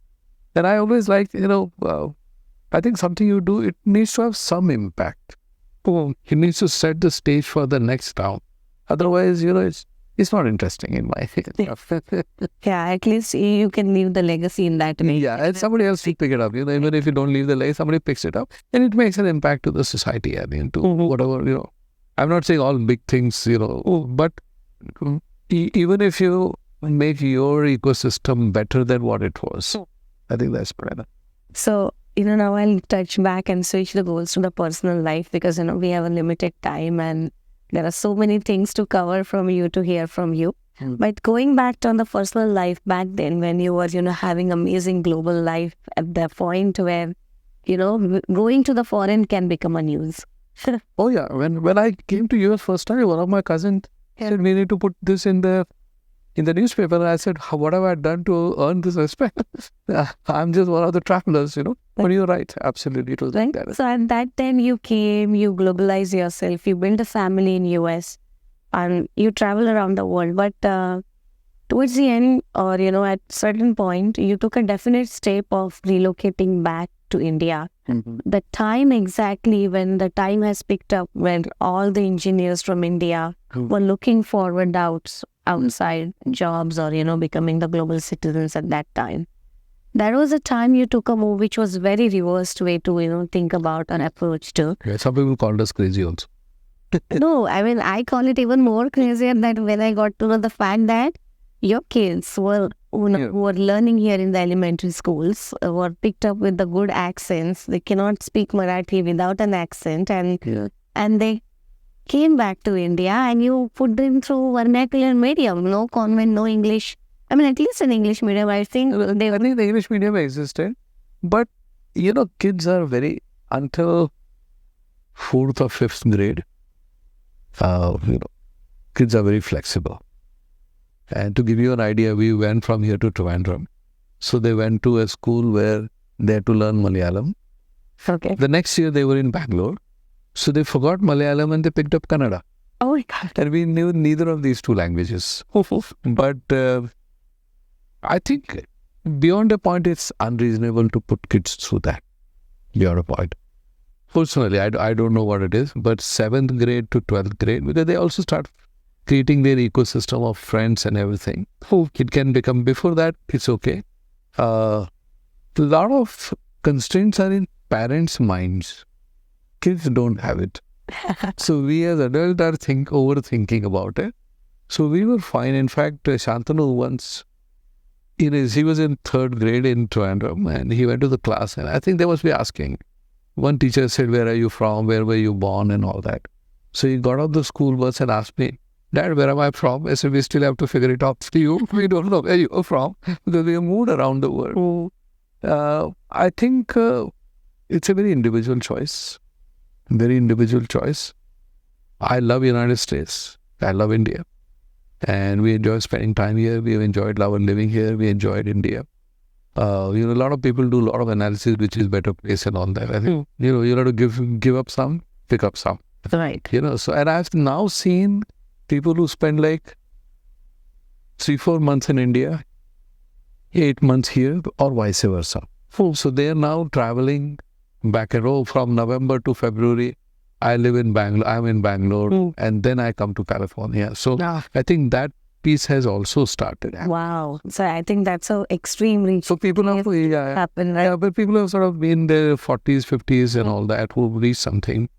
And I always like, I think something you do, it needs to have some impact. It needs to set the stage for the next round. Otherwise, it's not interesting in my opinion. Yeah, at least you can leave the legacy in that way. Yeah, and somebody else will pick it up. Even if you don't leave the legacy, somebody picks it up, and it makes an impact to the society. I mean, to whatever, I'm not saying all big things, but even if you make your ecosystem better than what it was, I think that's better. So, now I'll touch back and switch the goals to the personal life because, we have a limited time and there are so many things to cover from you, to hear from you. But going back to the personal life back then when you were, having amazing global life at the point where, going to the foreign can become a news. Oh yeah, when I came to US first time, one of my cousins said, we need to put this in the newspaper. And I said, what have I done to earn this respect? I'm just one of the travelers, But you're right, absolutely. It was Right? like that. So at that time you came, you globalized yourself, you built a family in US and you travel around the world. But towards the end, or at certain point, you took a definite step of relocating back to India. The time exactly when the time has picked up, when all the engineers from India were looking forward outside jobs or becoming the global citizens at that time. That was a time you took a move which was very reversed way to think about an approach to. Yeah, some people called us crazy also. No, I mean, I call it even more crazier that when I got to know the fact that your kids who were learning here in the elementary schools were picked up with the good accents. They cannot speak Marathi without an accent, and they came back to India and you put them through vernacular medium, no convent, no English. I mean, at least in English medium, I think I think the English medium existed, but kids are until 4th or 5th grade, kids are very flexible. And to give you an idea, we went from here to Trivandrum. So they went to a school where they had to learn Malayalam. Okay. The next year they were in Bangalore. So they forgot Malayalam and they picked up Kannada. Oh my God. And we knew neither of these two languages. But I think beyond a point, it's unreasonable to put kids through that. Beyond a point. Personally, I don't know what it is, but 7th grade to 12th grade, because they also start creating their ecosystem of friends and everything. It can become, before that, it's okay. A lot of constraints are in parents' minds. Kids don't have it. So we as adults are overthinking about it. So we were fine. In fact, Shantanu once, he was in 3rd grade in Trivandrum and he went to the class and I think they must be asking. One teacher said, where are you from? Where were you born? And all that. So he got off the school bus and asked me, Dad, where am I from? I said, we still have to figure it out for you. We don't know where you are from because we have moved around the world. I think it's a very individual choice. Very individual choice. I love United States. I love India. and we enjoy spending time here. We have enjoyed our living here. We enjoyed India. A lot of people do a lot of analysis, which is better place and all that. I think, you have to give up some, pick up some. Right. So, and I've now seen people who spend like 3-4 months in India, 8 months here, or vice versa. So they are now traveling back and forth from November to February. I'm in Bangalore, and then I come to California. So I think that piece has also started. Wow. So I think that's so extremely So people have happened, right? but people have sort of been their 40s, 50s and all that who reach something.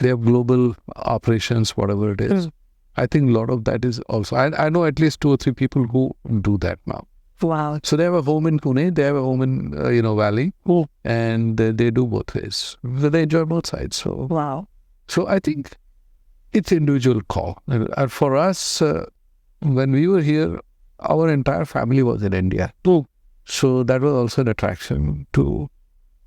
They have global operations, whatever it is. I think a lot of that is also, I know at least 2 or 3 people who do that now. Wow. So they have a home in Pune, they have a home in, Valley, and they do both ways. They enjoy both sides. So, Wow. So I think it's individual call. And for us, when we were here, our entire family was in India. So that was also an attraction to,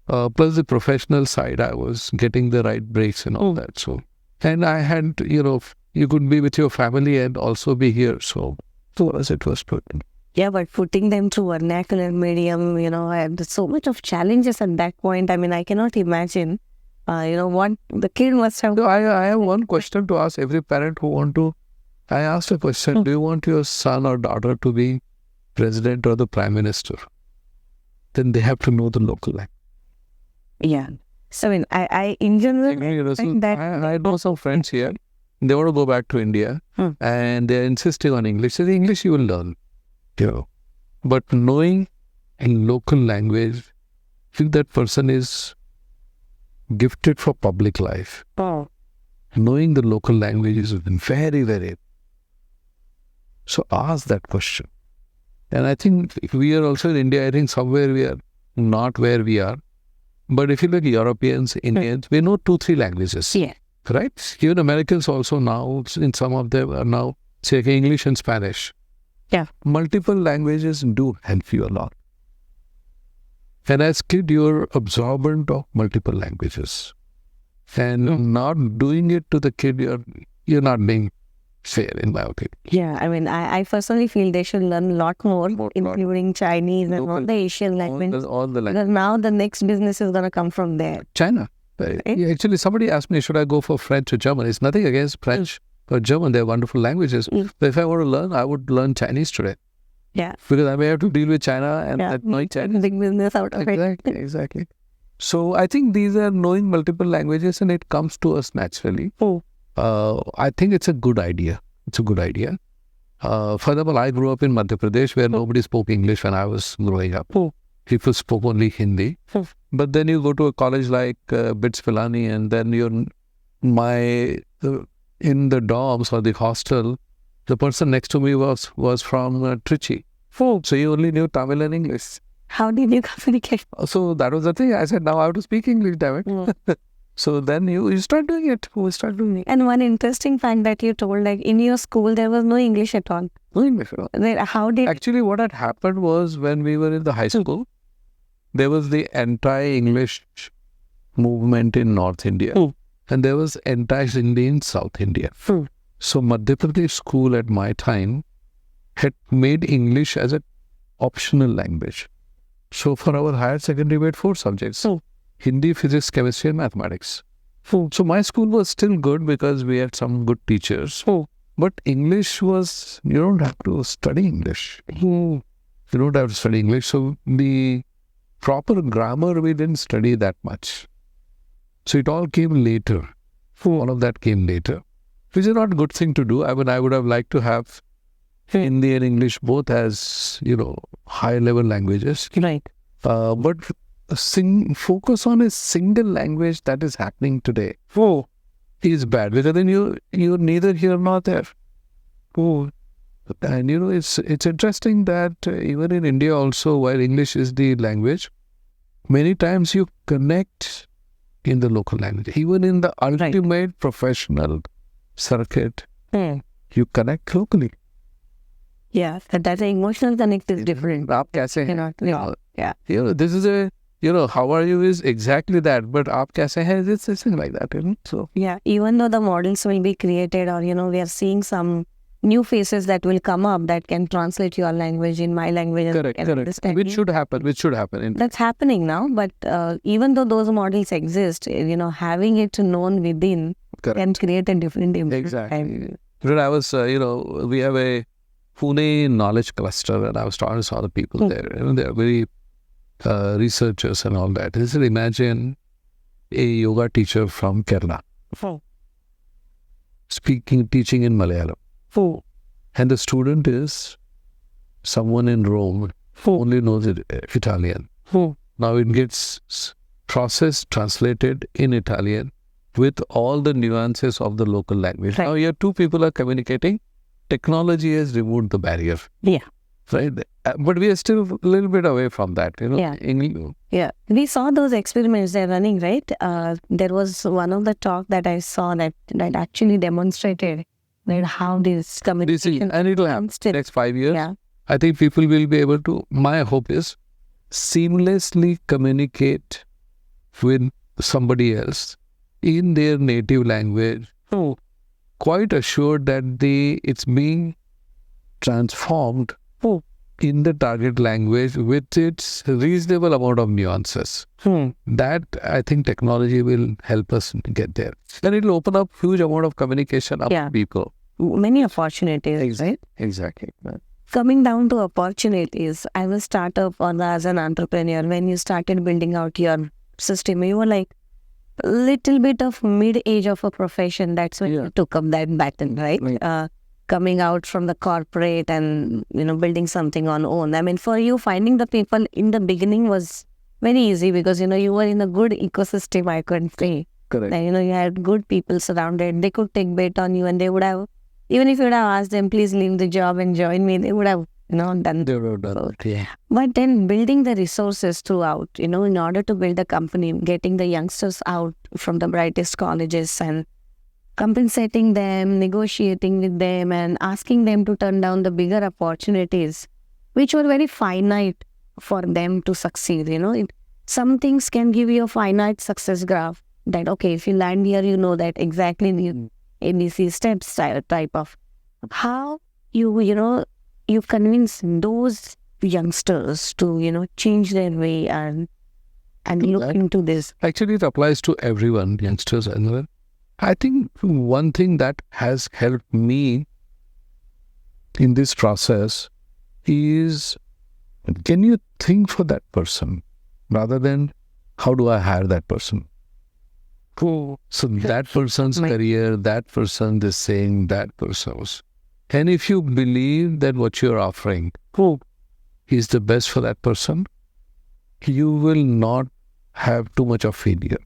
plus the professional side, I was getting the right breaks and all that. So, and I had, you could be with your family and also be here. So for us, it was good. Yeah, but putting them through vernacular medium, and so much of challenges at that point. I mean, I cannot imagine, what the kid must have. So I have one question to ask every parent who want to. I asked a question, do you want your son or daughter to be president or the prime minister? Then they have to know the local language. Yeah. So, I mean, I in general, think that I know some friends here, they want to go back to India and they're insisting on English. So the English you will learn. But knowing a local language, if that person is gifted for public life, knowing the local language is very, very. So ask that question. And I think if we are also in India, I think somewhere we are not where we are. But if you look at Europeans, Indians, we know 2-3 languages. Yeah. Right? Even Americans also now, in some of them are now speaking English and Spanish. Yeah. Multiple languages do help you a lot. And as kid, you're absorbent of multiple languages. And not doing it to the kid, you're not being fair, in my opinion. Yeah, I mean, I personally feel they should learn a lot more, including Chinese and all the Asian languages. All the languages. Because now the next business is going to come from there. China. Actually, somebody asked me, should I go for French or German? It's nothing against French or German. They're wonderful languages. But if I want to learn, I would learn Chinese today. Yeah. Because I may have to deal with China and knowing Chinese. Big business out of it. Exactly. So I think these are knowing multiple languages and it comes to us naturally. I think it's a good idea. Furthermore, I grew up in Madhya Pradesh where nobody spoke English when I was growing up. People spoke only Hindi. But then you go to a college like BITS Pilani and then in the dorms or the hostel, the person next to me was from Trichy. So he only knew Tamil and English. How did you communicate? So that was the thing. I said, now I have to speak English, damn it. So then you start doing it. And one interesting fact that you told, like in your school, there was no English at all. No English at all. How did... Actually, what had happened was when we were in the high school, there was the anti-English movement in North India. And there was anti-Hindi in South India. So Madhya Pradesh school at my time had made English as an optional language. So for our higher secondary, we had 4 subjects. Hindi, physics, chemistry and mathematics. So my school was still good because we had some good teachers. But English was, you don't have to study English. You don't have to study English. So the proper grammar, we didn't study that much. So it all came later. All of that came later. Which is not a good thing to do. I mean, I would have liked to have Hindi and English both as, high level languages. Right. But focus on a single language that is happening today is bad because then you're neither here nor there. And it's interesting that even in India also, while English is the language, many times you connect in the local language. Even in the ultimate professional circuit, you connect locally. Yeah, that emotional connect is different. आप कैसे हैं? Yeah. This is how are you is exactly that. But आप कैसे हैं? It's something like that. So yeah, even though the models will be created or we are seeing some new faces that will come up that can translate your language in my language. And Correct, can correct. understand Which you. should happen. That's happening now, but even though those models exist, having it known within Correct. can create a different impact. Exactly. But I was, we have a Pune knowledge cluster, and I was talking to some other people there. They're very researchers and all that. I said, imagine a yoga teacher from Kerala teaching in Malayalam. And the student is someone in Rome who only knows Italian. Now it gets processed, translated in Italian with all the nuances of the local language. Right. Now here two people are communicating. Technology has removed the barrier. Yeah. Right? But we are still a little bit away from that. Yeah. Yeah. We saw those experiments they're running, right? There was one of the talk that I saw that actually demonstrated that how this communication And it'll happen still. next 5 years. Yeah. I think people will be able to, my hope is, seamlessly communicate with somebody else in their native language, quite assured that it's being transformed in the target language with its reasonable amount of nuances. That, I think, technology will help us get there. Then it will open up huge amount of communication up to people. Many opportunities, right? Exactly. Coming down to opportunities, as a startup or as an entrepreneur, when you started building out your system, you were like a little bit of mid-age of a profession. That's when you took up that baton, right? Coming out from the corporate and, building something on own. I mean, for you, finding the people in the beginning was very easy because, you were in a good ecosystem, I could say. Correct. And, you had good people surrounded. They could take bait on you and they would have, even if you would have asked them, please leave the job and join me, they would have, done. They would have done it, yeah. But then building the resources throughout, in order to build a company, getting the youngsters out from the brightest colleges and compensating them, negotiating with them and asking them to turn down the bigger opportunities, which were very finite for them to succeed. Some things can give you a finite success graph that, okay, if you land here, you know that exactly the ABC steps type of. How you convince those youngsters to, change their way and look into this. Actually, it applies to everyone, youngsters as well. I think one thing that has helped me in this process is, can you think for that person rather than how do I hire that person? So that person's career, that person is saying that person's. And if you believe that what you're offering is the best for that person, you will not have too much of failure.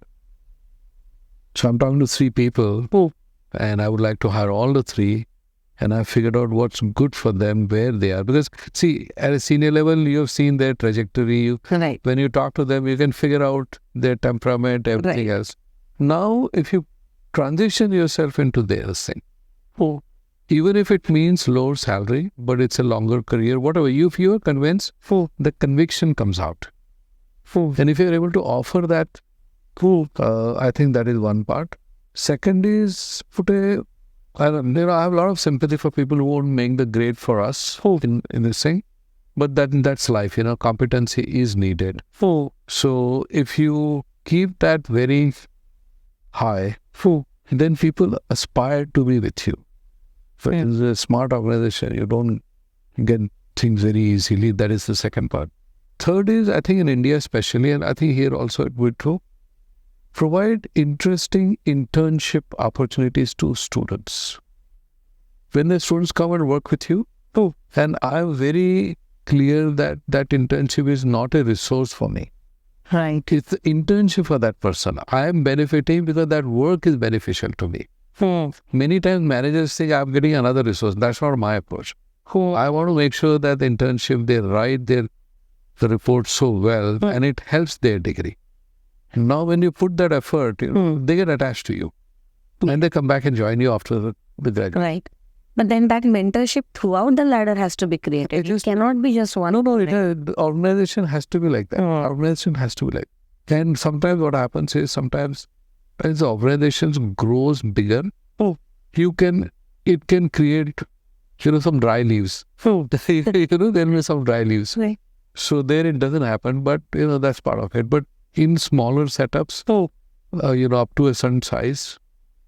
So I'm talking to 3 people and I would like to hire all the 3, and I figured out what's good for them, where they are. Because see, at a senior level, you've seen their trajectory. Right. When you talk to them, you can figure out their temperament, everything else. Now, if you transition yourself into their thing, even if it means lower salary, but it's a longer career, whatever, if you are convinced, the conviction comes out. And if you're able to offer that, I think that is one part. Second is, I have a lot of sympathy for people who won't make the grade for us in this thing. But that's life, competency is needed. So if you keep that very high, then people aspire to be with you. So it's a smart organization. You don't get things very easily. That is the second part. Third is, I think in India especially, and I think here also it would too, provide interesting internship opportunities to students. When the students come and work with you, and I'm very clear that internship is not a resource for me. Right. It's the internship for that person. I am benefiting because that work is beneficial to me. Many times managers think I'm getting another resource. That's not my approach. I want to make sure that the internship, they write the report so well and it helps their degree. Now when you put that effort, they get attached to you. And they come back and join you after the graduate. Right. But then that mentorship throughout the ladder has to be created. It cannot be just one. The organization has to be like that. Organization has to be like that. And sometimes what happens is, sometimes as the organization grows bigger, it can create some dry leaves. There'll be some dry leaves. Right. So there it doesn't happen, but that's part of it. But in smaller setups, up to a certain size,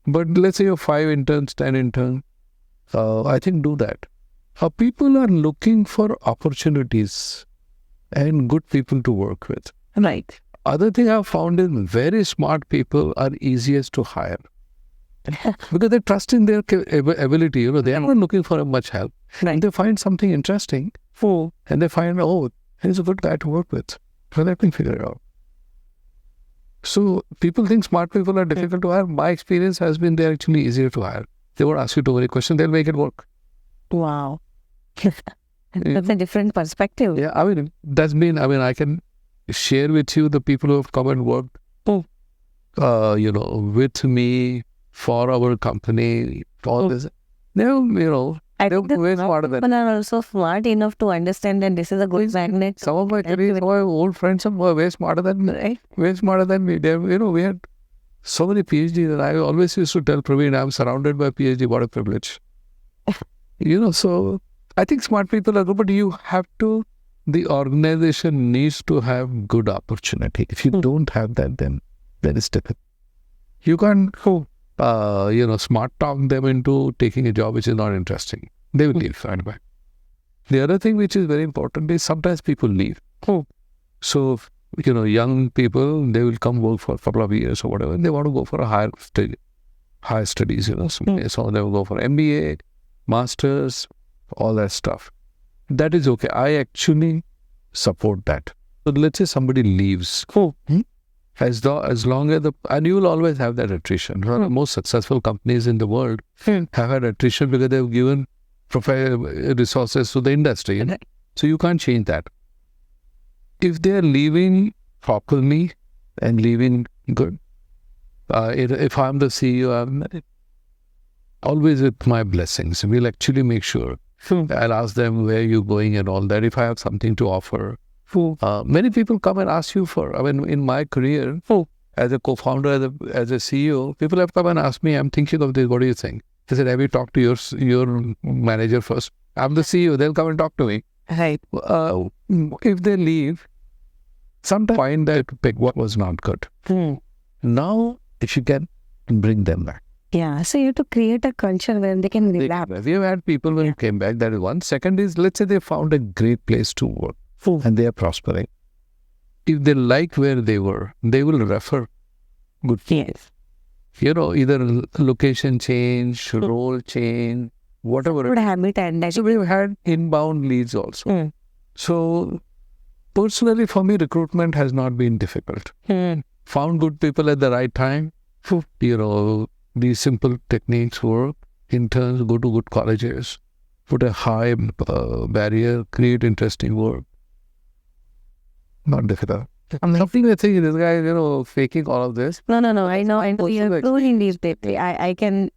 but let's say you have 5 interns, 10 interns, I think do that. People are looking for opportunities and good people to work with. Right. Other thing I've found is very smart people are easiest to hire because they trust in their ability. They are not looking for much help. Right. And they find something interesting and they find, he's a good guy to work with. So they can figure it out. So people think smart people are difficult to hire. My experience has been they're actually easier to hire. They won't ask you too many questions. They'll make it work. Wow. That's a different perspective. Yeah, I can share with you the people who have come and worked, with me for our company, all this. I they're think that way smarter than people are also smart enough to understand that this is a good magnet. some of my colleagues, my old friends were way smarter than me. Right. Way smarter than me. We had so many PhDs, and I always used to tell Praveen, I'm surrounded by PhD. What a privilege. So I think smart people are good, but the organization needs to have good opportunity. If you don't have that, then it's difficult. You can't smart talk them into taking a job which is not interesting. They will leave. Anyway. The other thing which is very important is sometimes people leave. So, young people, they will come work for a couple of years or whatever, and they want to go for a higher studies, So they will go for MBA, Masters, all that stuff. That is okay. I actually support that. So let's say somebody leaves. As long as and you will always have that attrition. The most successful companies in the world have had attrition because they've given resources to the industry. So you can't change that. If they're leaving properly and leaving good, if I'm the CEO, I'm always with my blessings. We'll actually make sure. I'll ask them where you're going and all that. If I have something to offer. Many people come and ask you in my career, as a co-founder, as a CEO, people have come and asked me, I'm thinking of this, what do you think? I said, have you talked to your manager first? I'm the CEO, they'll come and talk to me. Right. If they leave, sometimes find that what was not good. Now, if you can, bring them back. Yeah, so you have to create a culture where they can relax. We have had people when came back, that is one. Second is, let's say they found a great place to work. And they are prospering. If they like where they were, they will refer good people. Yes. Either location change, role change, whatever. Good habit and that. So we've had inbound leads also. So personally for me, recruitment has not been difficult. Found good people at the right time. These simple techniques work. Interns go to good colleges. Put a high barrier, create interesting work. Not difficult. I'm something I think this guy is, faking all of this. No. I know. You're proving these people. I can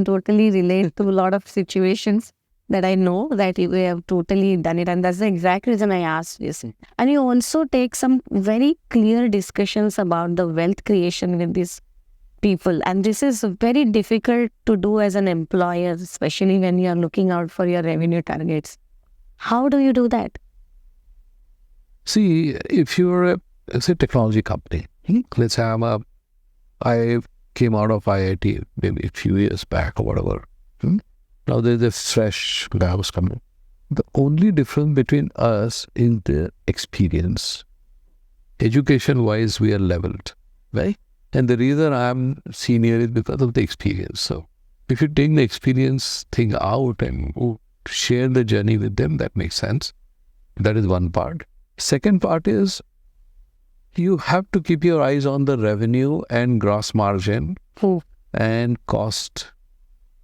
totally relate to a lot of situations that I know that you have totally done it. And that's the exact reason I asked this. And you also take some very clear discussions about the wealth creation with these people. And this is very difficult to do as an employer, especially when you are looking out for your revenue targets. How do you do that? See, if you're a technology company, let's say I came out of IIT maybe a few years back or whatever. Now there's a fresh guy who's coming. The only difference between us is the experience. Education-wise, we are leveled, right? And the reason I'm senior is because of the experience. So if you take the experience thing out and share the journey with them, that makes sense. That is one part. Second part is you have to keep your eyes on the revenue and gross margin and cost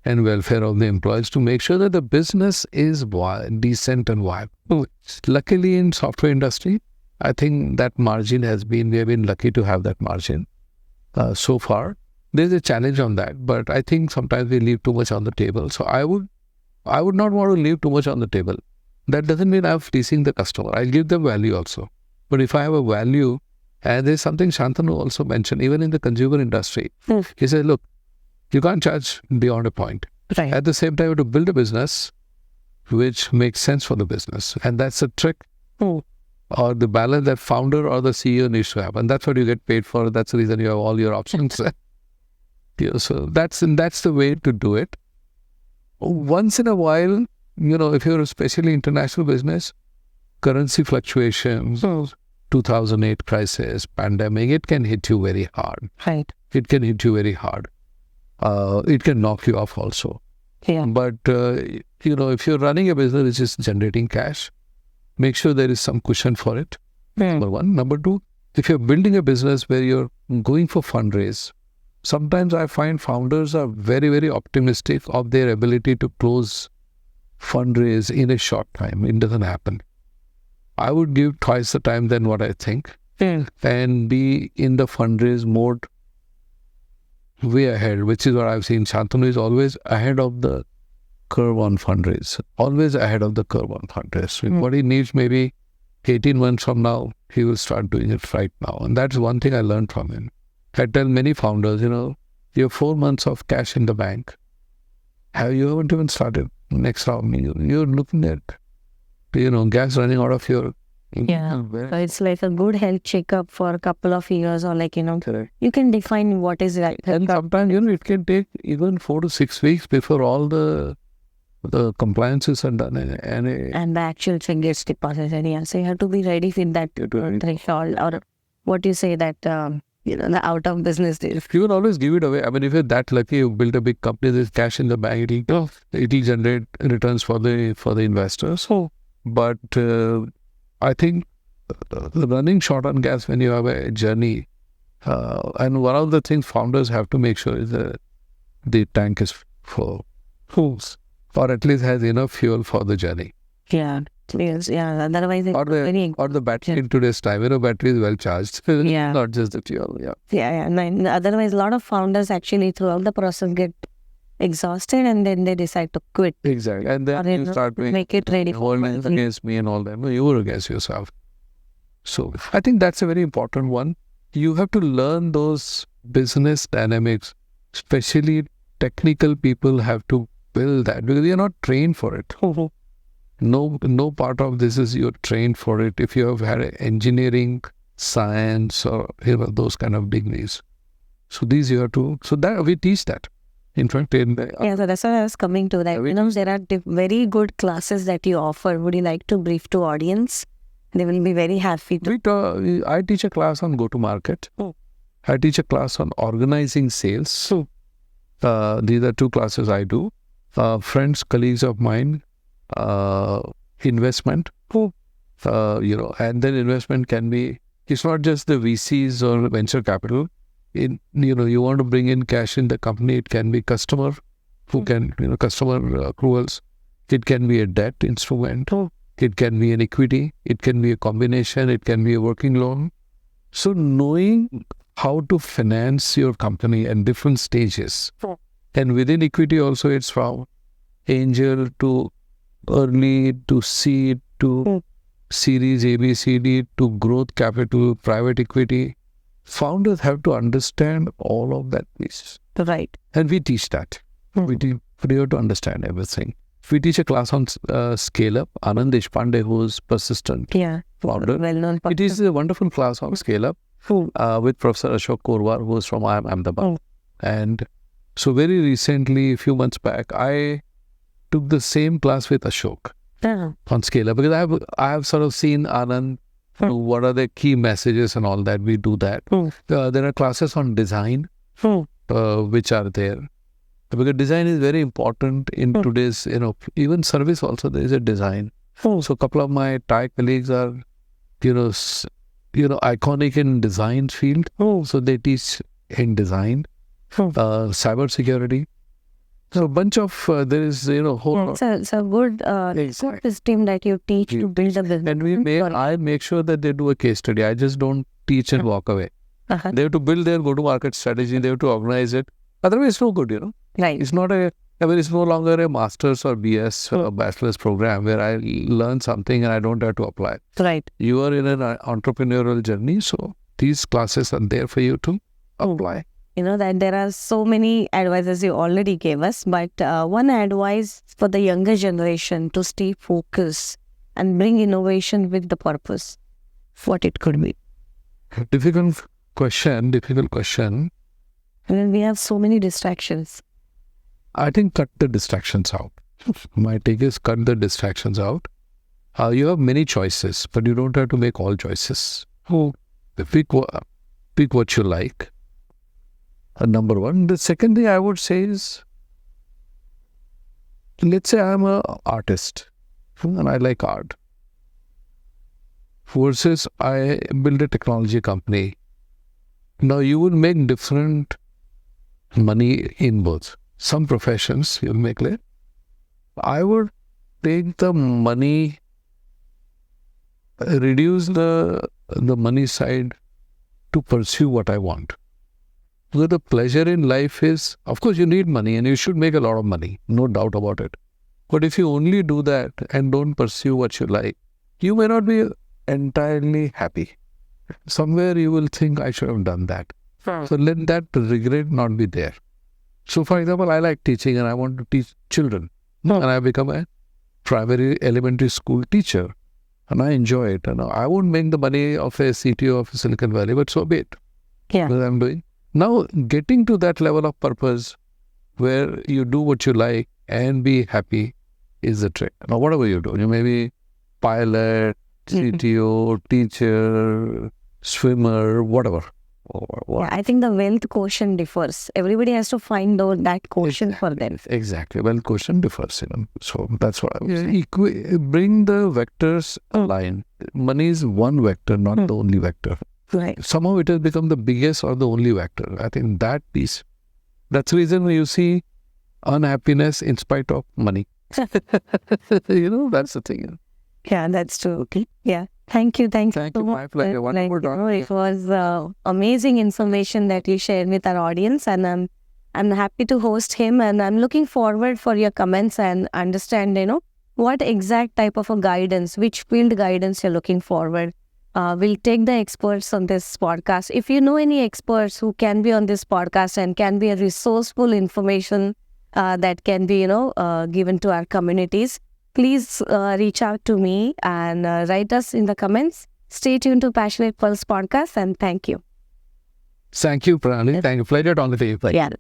and welfare of the employees to make sure that the business is decent and viable. Luckily in software industry, I think that margin we have been lucky to have that margin so far. There's a challenge on that, but I think sometimes we leave too much on the table. So I would not want to leave too much on the table. That doesn't mean I'm fleecing the customer. I'll give them value also. But if I have a value, and there's something Shantanu also mentioned, even in the consumer industry, he said, look, you can't charge beyond a point. Right. At the same time, to build a business, which makes sense for the business. And that's a trick Hmm. or the balance that founder or the CEO needs to have. And that's what you get paid for. That's the reason you have all your options. So that's the way to do it. Once in a while, if you're especially international business, currency fluctuations, 2008 crisis, pandemic, it can hit you very hard. Right. It can hit you very hard. It can knock you off also. Yeah. But, if you're running a business which is generating cash, make sure there is some cushion for it. Number one. Number two, if you're building a business where you're going for fundraise, sometimes I find founders are very, very optimistic of their ability to close fundraise in a short time. It doesn't happen. I would give twice the time than what I think and be in the fundraise mode way ahead, which is what I've seen. Shantanu is always ahead of the curve on fundraise. Always ahead of the curve on fundraise. What he needs maybe 18 months from now, he will start doing it right now. And that's one thing I learned from him. I tell many founders, you have 4 months of cash in the bank. You haven't even started next round. You're looking at, gas running out of your... Yeah. So it's like a good health checkup for a couple of years or Correct. you can define what is right. And sometimes, it can take even 4 to 6 weeks before all the compliances are done. And the actual check gets deposited. Yeah. So you have to be ready with that threshold or what you say that, the out of business days. You can always give it away. I mean, if you're that lucky, you build a big company, there's cash in the bank, it'll generate returns for the investors. But I think the running short on gas when you have a journey, and one of the things founders have to make sure is that the tank is full, or at least has enough fuel for the journey. Yeah. Yes, yeah. Otherwise, it's or the battery in today's time, battery is well charged. Yeah. Not just the fuel. Yeah. Yeah. No, otherwise, a lot of founders actually throughout the process get exhausted and then they decide to quit. Exactly. And then you start doing make it ready for whole man's against me and all that. No, you were against yourself. So I think that's a very important one. You have to learn those business dynamics, especially technical people have to build that because you're not trained for it. No part of this is you're trained for it. If you have had engineering, science, or those kind of degrees, so these you have to. So that we teach that. In fact, so that's what I was coming to. That there are very good classes that you offer. Would you like to brief to audience? They will be very happy to. I teach a class on go-to-market. I teach a class on organizing sales. These are 2 classes I do. Friends, colleagues of mine. Investment, and then investment can be, it's not just the VCs or venture capital. You want to bring in cash in the company, it can be customer who can, customer accruals. It can be a debt instrument. It can be an equity. It can be a combination. It can be a working loan. So knowing how to finance your company at different stages. And within equity also, it's from angel to early to seed to series A, B, C, D to growth capital, private equity. Founders have to understand all of that piece. Right. And we teach that. We have to understand everything. We teach a class on scale up. Kiran Deshpande, who's persistent founder. Well-known. It is a wonderful class on scale up with Professor Ashok Korwar, who's from IIM Ahmedabad. And so very recently, a few months back, I took the same class with Ashok on scale up because I have sort of seen Anand, what are the key messages and all that. We do that. There are classes on design, which are there. Because design is very important in today's, even service also there is a design. So a couple of my Thai colleagues are, iconic in design field. So they teach in design, cyber security. So a bunch of, there is, whole... It's a good system that you teach to build a business. And I make sure that they do a case study. I just don't teach and walk away. They have to build their go-to-market strategy. They have to organize it. Otherwise, it's no good, Right. It's not it's no longer a master's or BS or bachelor's program where I learn something and I don't have to apply. Right. You are in an entrepreneurial journey, so these classes are there for you to apply. that there are so many advices you already gave us, but one advice for the younger generation to stay focused and bring innovation with the purpose, what it could be. Difficult question. And we have so many distractions. I think cut the distractions out. My take is cut the distractions out. You have many choices, but you don't have to make all choices. Pick what you like. Number one. The second thing I would say is, let's say I'm an artist and I like art. Versus I build a technology company. Now you will make different money in both. Some professions you'll make less. I would take the money, reduce the money side to pursue what I want. Because the pleasure in life is, of course, you need money and you should make a lot of money, no doubt about it. But if you only do that and don't pursue what you like, you may not be entirely happy. Somewhere you will think, I should have done that. So let that regret not be there. So for example, I like teaching and I want to teach children. And I become a primary elementary school teacher. And I enjoy it. And I won't make the money of a CTO of Silicon Valley, but so be it. Yeah. What I'm doing. Now, getting to that level of purpose where you do what you like and be happy is the trick. Now, whatever you do, you may be pilot, CTO, teacher, swimmer, whatever. Yeah, I think the wealth quotient differs. Everybody has to find out that quotient for them. Exactly. Wealth quotient differs. So that's what I would say. Bring the vectors align. Money is one vector, not the only vector. Right. Somehow it has become the biggest or the only vector. I think that piece, that's the reason you see unhappiness in spite of money. That's the thing. Yeah, that's true. Okay. Yeah. Thank you. Thank you. My pleasure. One more time. It was amazing information that you shared with our audience, and I'm happy to host him, and I'm looking forward for your comments and understand, what exact type of a guidance, which field guidance you're looking forward. We'll take the experts on this podcast. If you know any experts who can be on this podcast and can be a resourceful information that can be, given to our communities, please reach out to me and write us in the comments. Stay tuned to Passionate Pulse podcast, and thank you. Thank you, Pranali. Thank you. Pleasure talking to you. Yeah.